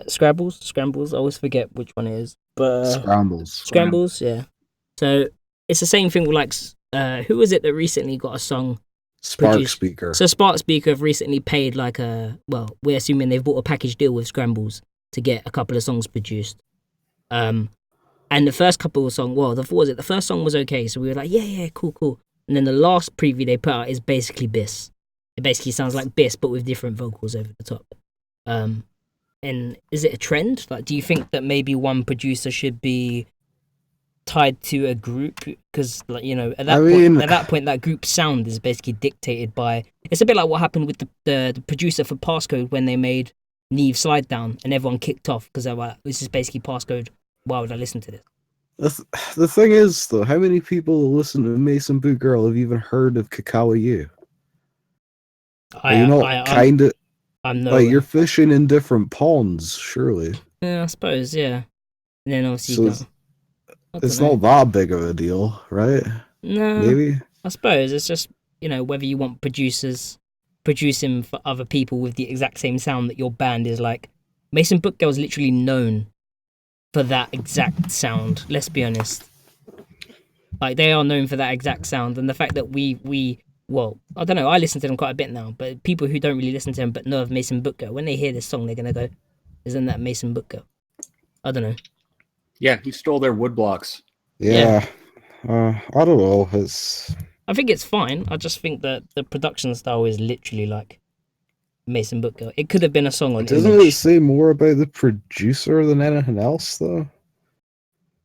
Scrambles. I always forget which one it is, but Scrambles, yeah. So it's the same thing with like, who was it that recently got a song? Spark Speaker. So Spark Speaker have recently paid like we're assuming they've bought a package deal with Scrambles to get a couple of songs produced. And the first couple of songs, the first song was okay, so we were like, yeah, cool. And then the last preview they put out is basically BIS. It basically sounds like BIS, but with different vocals over the top. And is it a trend? Like, do you think that maybe one producer should be tied to a group? Because, like, you know, at that point, that group sound is basically dictated by. It's a bit like what happened with the producer for Passcode when they made Neve Slide Down, and everyone kicked off because they were like, this is basically Passcode. Why would I listen to this? The thing is, though, how many people who listen to Mason Boot Girl have even heard of Kikkawa You? Are you not I'm no. Like, you're fishing in different ponds, surely. Yeah, I suppose. Yeah. And then obviously So you it's, got. I it's don't know. not that big of a deal, right? No, Maybe. I suppose it's just whether you want producers producing for other people with the exact same sound that your band is like. Mason Bookgirl is literally known for that exact sound. Let's be honest. Like they are known for that exact sound, and the fact that well, I don't know. I listen to them quite a bit now, but people who don't really listen to them but know of Mason Bookgirl, when they hear this song, they're gonna go, "Isn't that Mason Bookgirl?" I don't know. Yeah, he stole their wood blocks. Yeah. I don't know. I think it's fine. I just think that the production style is literally like Mason Bookgirl. It could have been a song on Doesn't Image. it say more about the producer than anything else, though?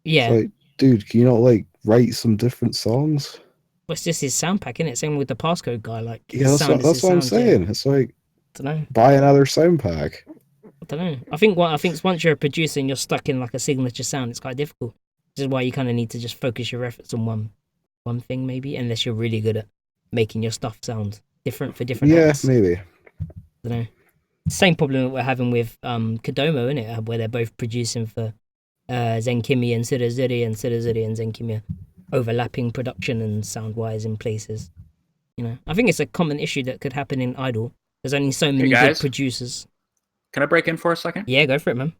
Yeah. It's like, dude, can you not like write some different songs? Well, it's just his sound pack, innit? Same with the passcode guy. Like, Yeah, his sound is that's his what I'm sound. Yeah. saying. It's like I don't know. buy another sound pack. I don't know. I think once you're a producer and you're stuck in like a signature sound, it's quite difficult. This is why you kind of need to just focus your efforts on one thing, maybe, unless you're really good at making your stuff sound different for different Yeah, acts. maybe. I don't know. Same problem that we're having with Kodomo, innit? Where they're both producing for Zenkimi and Suruzuri and Suruzuri and Zenkimi, overlapping production and sound wise in places. I think it's a common issue that could happen in Idol. There's only so many good producers. Can I break in for a second? Yeah, go for it, man.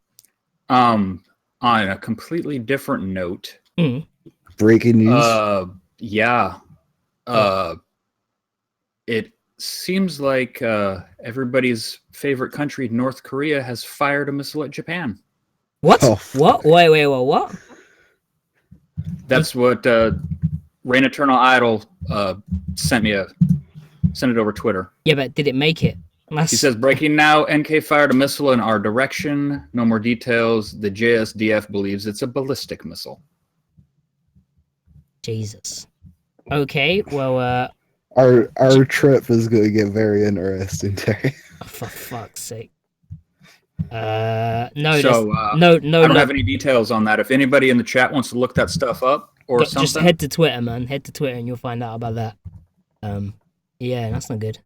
On a completely different note. Breaking news. Yeah. It seems like everybody's favorite country, North Korea, has fired a missile at Japan. What? Oh, what? Wait, what? That's what Rain Eternal Idol sent it over Twitter. Yeah, but did it make it? He says, breaking now, NK fired a missile in our direction. No more details. The JSDF believes it's a ballistic missile. Jesus. Okay, well, our trip is going to get very interesting, Terry. Oh, for fuck's sake. No, so, no. I don't have any details on that. If anybody in the chat wants to look that stuff up or something, just head to Twitter, man. Head to Twitter and you'll find out about that. Yeah, that's not good.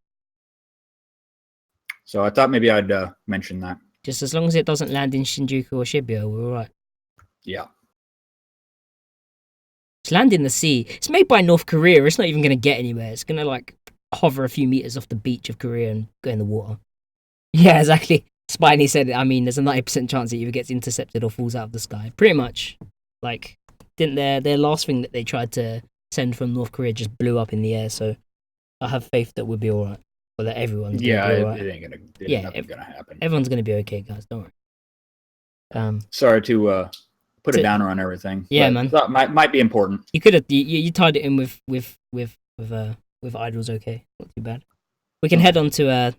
So I thought maybe I'd mention that. Just as long as it doesn't land in Shinjuku or Shibuya, we're all right. Yeah. It's land in the sea. It's made by North Korea. It's not even going to get anywhere. It's going to like hover a few meters off the beach of Korea and go in the water. Yeah, exactly. Spiny said, I mean, there's a 90% chance it either gets intercepted or falls out of the sky. Pretty much. Like, didn't their last thing that they tried to send from North Korea just blew up in the air, so I have faith that we'll be alright. Or that everyone's gonna be alright. It ain't gonna nothing's gonna happen. Everyone's gonna be okay, guys, don't worry. Sorry to put a downer on everything. Yeah, man. That might be important. You could have you tied it in with Idols, okay. Not too bad. We can head on to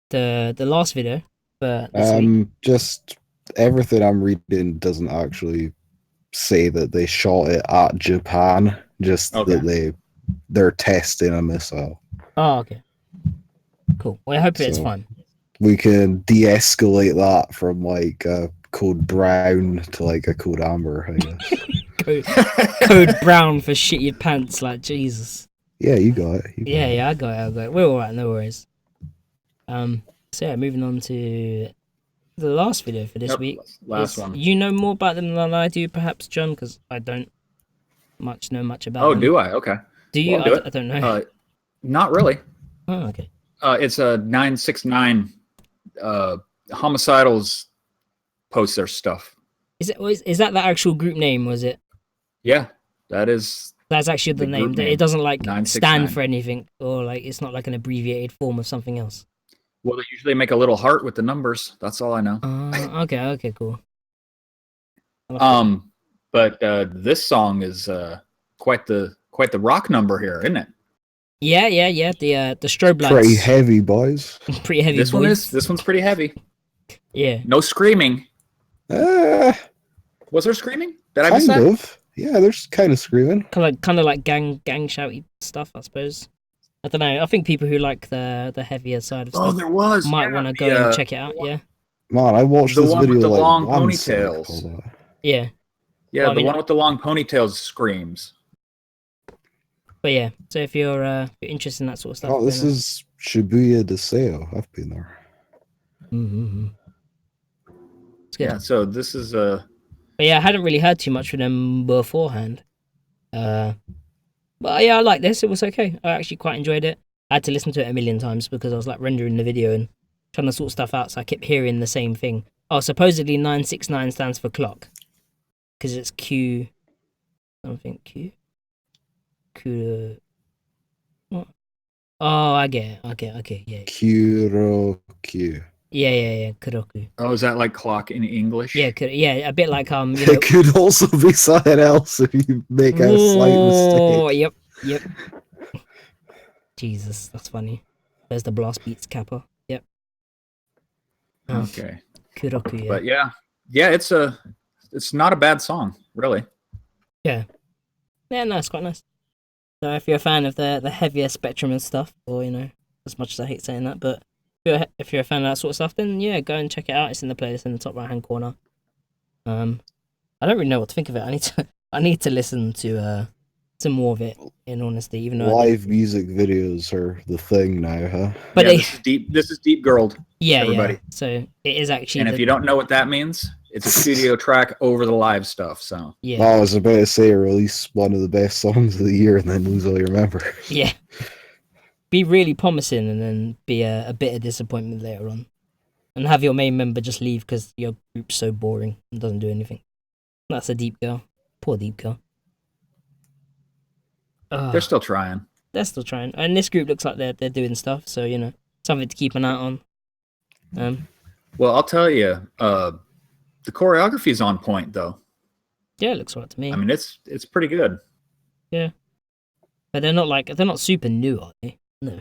the last video for this week. Just everything I'm reading doesn't actually say that they shot it at Japan, just that they're testing a missile. Oh, okay. Cool. Well, I hope it's fun. We can de-escalate that from like a code brown to like a code amber, I guess. code brown for shit your pants, like Jesus. Yeah, you got it. Yeah, I got it. We're alright, no worries. So yeah, moving on to the last video for this week. Last one. You know more about them than I do, perhaps, John, because I don't know much about them. Oh, do I? Okay. Do you? I don't know. Not really. Oh, okay. It's a 969 Homicidals posts their stuff. Is that the actual group name? Was it? Yeah, that's actually the name. It doesn't like 969. stand for anything, or like it's not like an abbreviated form of something else. Well, they usually make a little heart with the numbers. That's all I know. Okay, cool. But this song is quite the rock number here, isn't it? Yeah. The strobe lights. Pretty heavy, boys. Pretty heavy. This one's pretty heavy. Yeah. No screaming. Was there screaming? Did I miss that? Kind of. Yeah, there's kind of screaming. Kind of like gang shouty stuff, I suppose. I don't know. I think people who like the heavier side of stuff there was might want to go and check it out. Yeah. Man, I watched this video with the like long once. ponytails. Yeah. Yeah, well, the one with the long ponytails screams. But yeah, so if you're interested in that sort of stuff. Oh, this is Shibuya Deseo. I've been there. Mm-hmm. It's good. Yeah, so this is But yeah, I hadn't really heard too much from them beforehand. But yeah, I like this. It was okay. I actually quite enjoyed it. I had to listen to it a million times because I was like rendering the video and trying to sort stuff out, so I kept hearing the same thing. Oh, supposedly 969 stands for clock because it's Q something Q. What? Oh, I get it. Okay, yeah. Kuroku. Yeah. Kuroku. oh, is that like clock in English? Yeah, a bit like you know. It could also be something else if you make a slight Oh, mistake. yep. Jesus, that's funny. There's the blast beats kappa. Yep. Okay. Kuroku, yeah. But yeah, it's not a bad song, really. Yeah, no, it's quite nice. So if you're a fan of the heavier spectrum and stuff, or you know, as much as I hate saying that, but if you're a fan of that sort of stuff, then yeah, go and check it out. It's in the playlist in the top right hand corner. I don't really know what to think of it. I need to listen to more of it. In honesty, even though Live music videos are the thing now, huh? But yeah, this is deep girled. Yeah, everybody. yeah. So it is actually. And if you don't know what that means, it's a studio track over the live stuff. So yeah, I was about to say release one of the best songs of the year and then lose all your members. yeah, be really promising and then be a bit of disappointment later on, and have your main member just leave because your group's so boring and doesn't do anything. That's a deep girl. Poor deep girl. they're still trying. They're still trying, and this group looks like they're doing stuff. So you know, something to keep an eye on. Well, I'll tell you, the choreography's on point, though. Yeah, it looks right to me. I mean, it's pretty good. Yeah, but they're not super new, are they? No,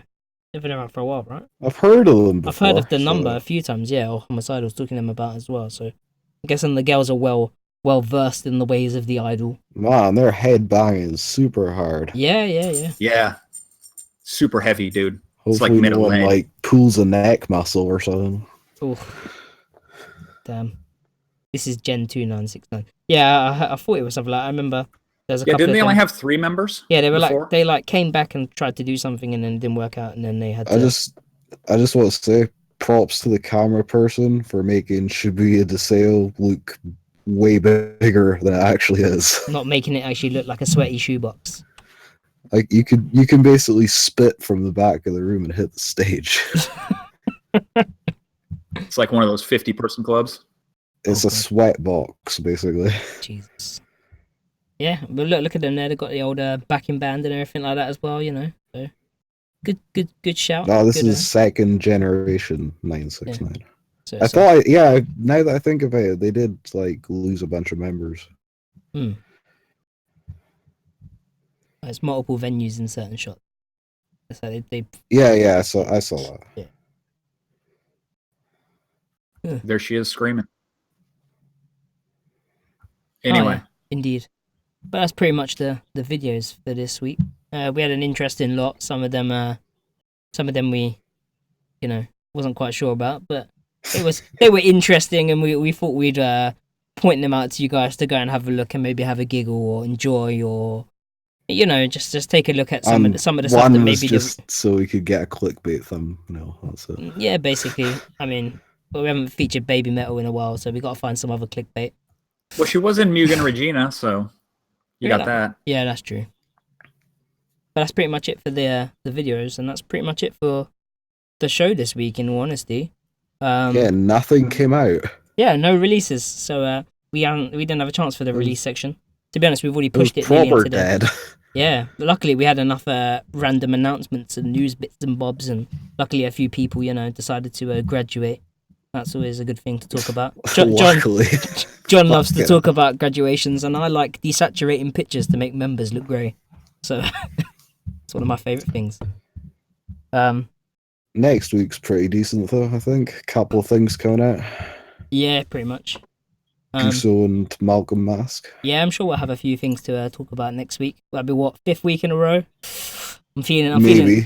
they've been around for a while, right? I've heard of them before. I've heard of the number a few times. Yeah, or Homicide was talking to them about as well. So I'm guessing the girls are well versed in the ways of the idol. Man, their headbang is super hard. Yeah. Yeah, super heavy, dude. Hopefully It's like no made of one lead. like pulls a neck muscle or something. Oh, damn. This is Gen 2969. Yeah, I thought it was something like I remember there's a couple Didn't of they them. only have 3 members? Yeah, they were before? like they came back and tried to do something and then it didn't work out and then they had to. I just want to say props to the camera person for making Shibuya Deseo look way bigger than it actually is. Not making it actually look like a sweaty shoebox. Like you can basically spit from the back of the room and hit the stage. It's like one of those 50-person clubs. It's a sweat box, basically. Jesus. Yeah, but look at them there. They've got the old backing band and everything like that as well. You know, so good shout. No, this good, is second generation 969. Yeah. So, I thought, yeah. Now that I think about it, they did like lose a bunch of members. It's multiple venues in certain shots. So they Yeah. So I saw that. Yeah. There she is screaming. Anyway. Oh, yeah, indeed. But that's pretty much the videos for this week. We had an interesting lot. Some of them we, you know, wasn't quite sure about, but they were interesting, and we thought we'd point them out to you guys to go and have a look and maybe have a giggle or enjoy or, you know, just take a look at some of the stuff that maybe just so we could get a clickbait thumbnail. That's it. Yeah, basically. I mean, we haven't featured Baby Metal in a while, so we got to find some other clickbait. Well, she was in Mugen Regina, so you got that. Yeah, that's true. But that's pretty much it for the videos, and that's pretty much it for the show this week, in all honesty. Yeah, nothing came out. Yeah, no releases, so we didn't have a chance for the release section. To be honest, we've already pushed it nearly proper into dead. Yeah, luckily we had enough random announcements and news bits and bobs, and luckily a few people, you know, decided to graduate. That's always a good thing to talk about. Luckily. John loves to talk about graduations, and I like desaturating pictures to make members look grey. So it's one of my favourite things. Next week's pretty decent, though, I think. Couple of things coming out. Yeah, pretty much. Guso and Malcolm Mask. Yeah, I'm sure we'll have a few things to talk about next week. That'll be, what, 5th week in a row? I'm feeling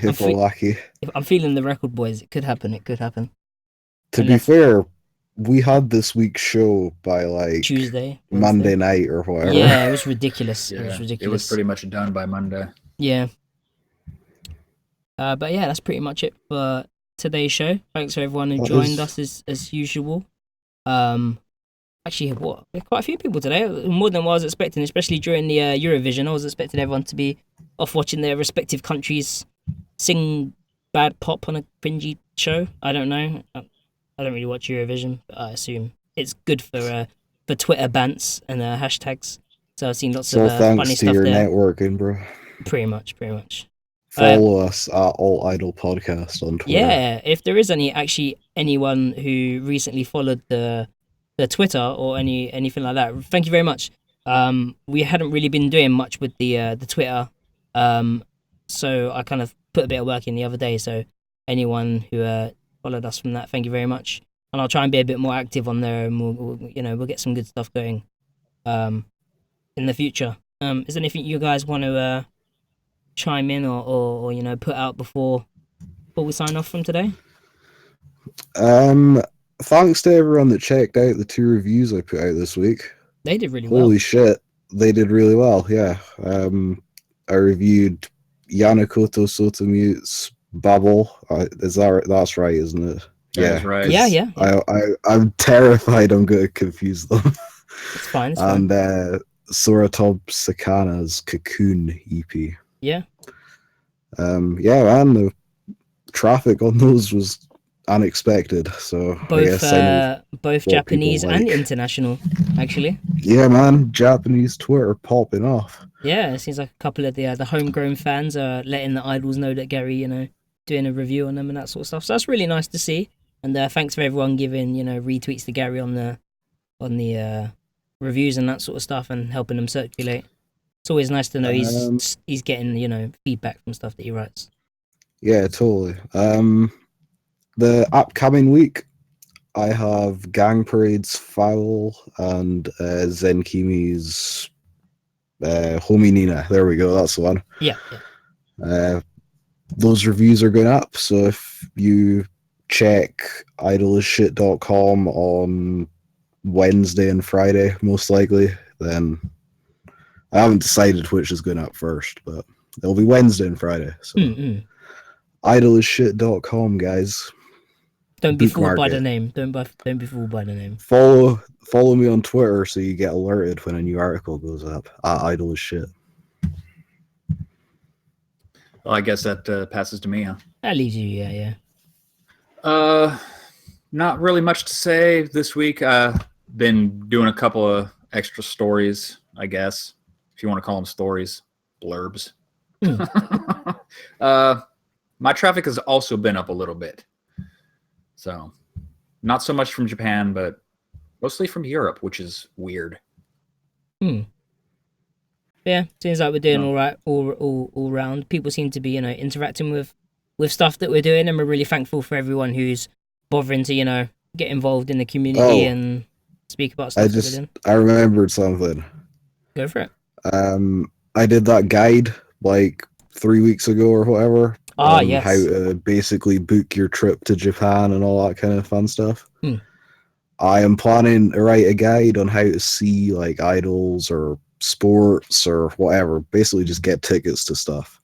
if we're lucky. I'm feeling the record, boys. It could happen. To be fair, we had this week's show by like Tuesday, Monday night or whatever. Yeah, it was ridiculous. Yeah, it was ridiculous. It was pretty much done by Monday. Yeah. But yeah, that's pretty much it for today's show. Thanks for everyone who That joined is- us as usual. Actually, there are quite a few people today, more than what I was expecting, especially during the Eurovision. I was expecting everyone to be off watching their respective countries sing bad pop on a cringy show. I don't know. I don't really watch Eurovision, but I assume it's good for Twitter bants and hashtags. So I've seen lots So of funny thanks to stuff your there. networking, bro. Pretty much. Follow us at Alt Idol Podcast on Twitter. Yeah, if there is anyone who recently followed the Twitter or anything like that, thank you very much. We hadn't really been doing much with the Twitter, so I kind of put a bit of work in the other day. So anyone who followed us from that, thank you very much. And I'll try and be a bit more active on there, and we'll get some good stuff going in the future. Is there anything you guys want to chime in or put out before we sign off from today? Thanks to everyone that checked out the 2 reviews I put out this week. They did really well. Holy shit, they did really well. Yeah. I reviewed Yanakoto Sotomute's Bubble. That's right, isn't it? That's right. Yeah. I'm terrified I'm going to confuse them. It's fine. And Soratob Sakana's Cocoon EP. Yeah. Yeah, man, the traffic on those was unexpected. So I guess I know both what Japanese people and like. international, actually. Yeah, man, Japanese Twitter popping off. Yeah, it seems like a couple of the homegrown fans are letting the idols know that Gary, doing a review on them and that sort of stuff. So that's really nice to see. And thanks for everyone giving retweets to Gary on the reviews and that sort of stuff and helping them circulate. It's always nice to know he's getting feedback from stuff that he writes. Yeah, totally. The upcoming week, I have Gang Parade's Foul and Zenkimi's Hominina. There we go, that's the one. Yeah. Those reviews are going up, so if you check idolishit.com on Wednesday and Friday, most likely, then I haven't decided which is going up first, but it'll be Wednesday and Friday. So idolishit.com, guys. Don't be fooled by Bookmark the it. name. Don't be fooled by the name. Follow me on Twitter so you get alerted when a new article goes up at idolishit. Well, I guess that passes to me, huh? That leaves you, yeah. Not really much to say this week. Been doing a couple of extra stories, I guess, if you want to call them stories, blurbs. My traffic has also been up a little bit. So, not so much from Japan, but mostly from Europe, which is weird. Yeah, seems like we're doing all right, all round. People seem to be, interacting with stuff that we're doing, and we're really thankful for everyone who's bothering to, get involved in the community and speak about stuff that we're doing. I remembered something. Go for it. I did that guide like 3 weeks ago or whatever. Yes. How to basically book your trip to Japan and all that kind of fun stuff. I am planning to write a guide on how to see like idols or sports or whatever. Basically, just get tickets to stuff.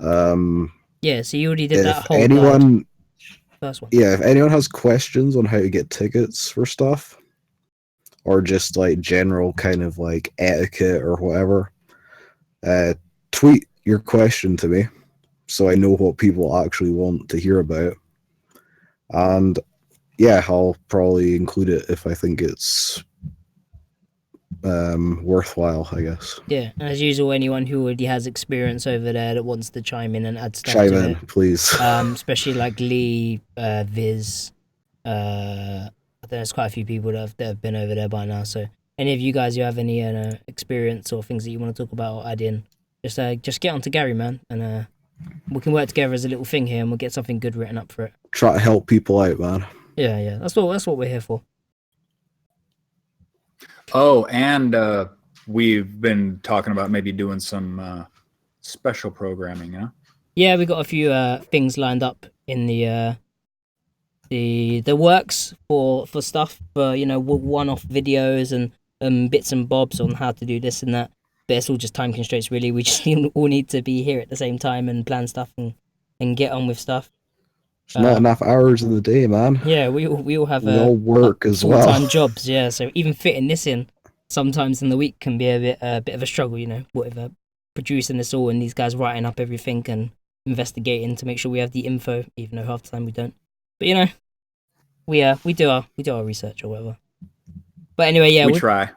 Yeah, so you already did that whole anyone, guide. First one. Yeah, if anyone has questions on how to get tickets for stuff, or just like general kind of like etiquette or whatever, tweet your question to me so I know what people actually want to hear about. And yeah, I'll probably include it if I think it's worthwhile, I guess. Yeah, and as usual, anyone who already has experience over there that wants to chime in and add stuff Chime to in, it, please. especially like Lee, Viz, I think there's quite a few people that have been over there by now. So any of you guys who have any experience or things that you want to talk about or add in, just get on to Gary, man, and we can work together as a little thing here, and we'll get something good written up for it. Try to help people out, man. Yeah, that's what we're here for. Oh, and we've been talking about maybe doing some special programming, huh? Yeah, we got a few things lined up in the works for stuff for one-off videos and bits and bobs on how to do this and that. But it's all just time constraints, really. We just all need to be here at the same time and plan stuff and get on with stuff. There's not enough hours in the day, man. Yeah, we all have we all work as well. Full-time jobs, yeah. So even fitting this in sometimes in the week can be a bit of a struggle, you know. Whatever, producing this all and these guys writing up everything and investigating to make sure we have the info, even though half the time we don't. But you know, we do our research or whatever. But anyway, yeah, we try.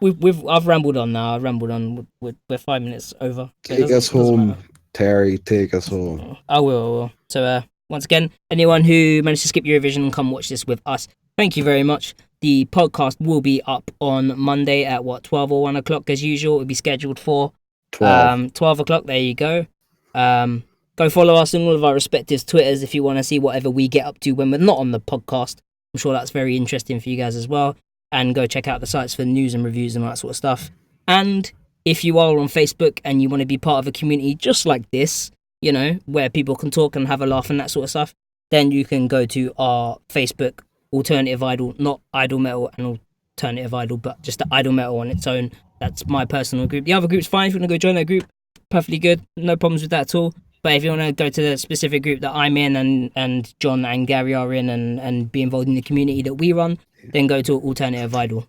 I've rambled on now. I've rambled on. We're 5 minutes over. So take us home, Terry. Take us home. I will. So once again, anyone who managed to skip Eurovision and come watch this with us, thank you very much. The podcast will be up on Monday at 12 or 1 o'clock as usual. It will be scheduled for 12 o'clock. There you go. Go follow us on all of our respective Twitters if you want to see whatever we get up to when we're not on the podcast. I'm sure that's very interesting for you guys as well. And go check out the sites for news and reviews and all that sort of stuff. And if you are on Facebook and you want to be part of a community just like this, you know, where people can talk and have a laugh and that sort of stuff, then you can go to our Facebook Alternative Idol, not Idol Metal and Alternative Idol, but just the Idol Metal on its own. That's my personal group. The other group's fine. If you want to go join that group, perfectly good. No problems with that at all. But if you want to go to the specific group that I'm in and John and Gary are in and be involved in the community that we run, then go to Alternative Idol.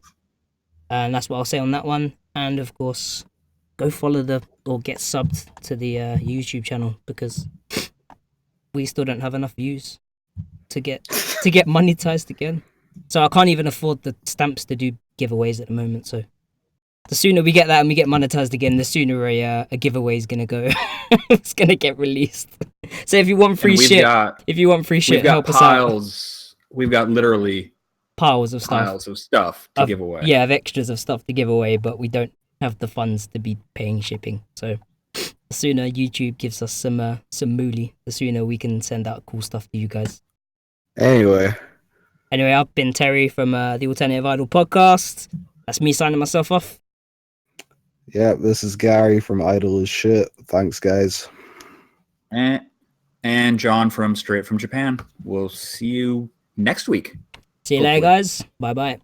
And that's what I'll say on that one. And of course, go follow or get subbed to the YouTube channel because we still don't have enough views to get monetized again. So I can't even afford the stamps to do giveaways at the moment. So the sooner we get that and we get monetized again, the sooner a giveaway is gonna go. It's gonna get released. So if you want free shit, help us out. We've got literally piles of stuff to give away. Yeah, of extras of stuff to give away, but we don't have the funds to be paying shipping. So the sooner YouTube gives us some moolie, the sooner we can send out cool stuff to you guys. Anyway, I've been Terry from the Alternative Idol podcast. That's me signing myself off. Yeah, this is Gary from Idol is Shit. Thanks, guys. And John from Straight from Japan. We'll see you next week. See you later, guys. Bye-bye.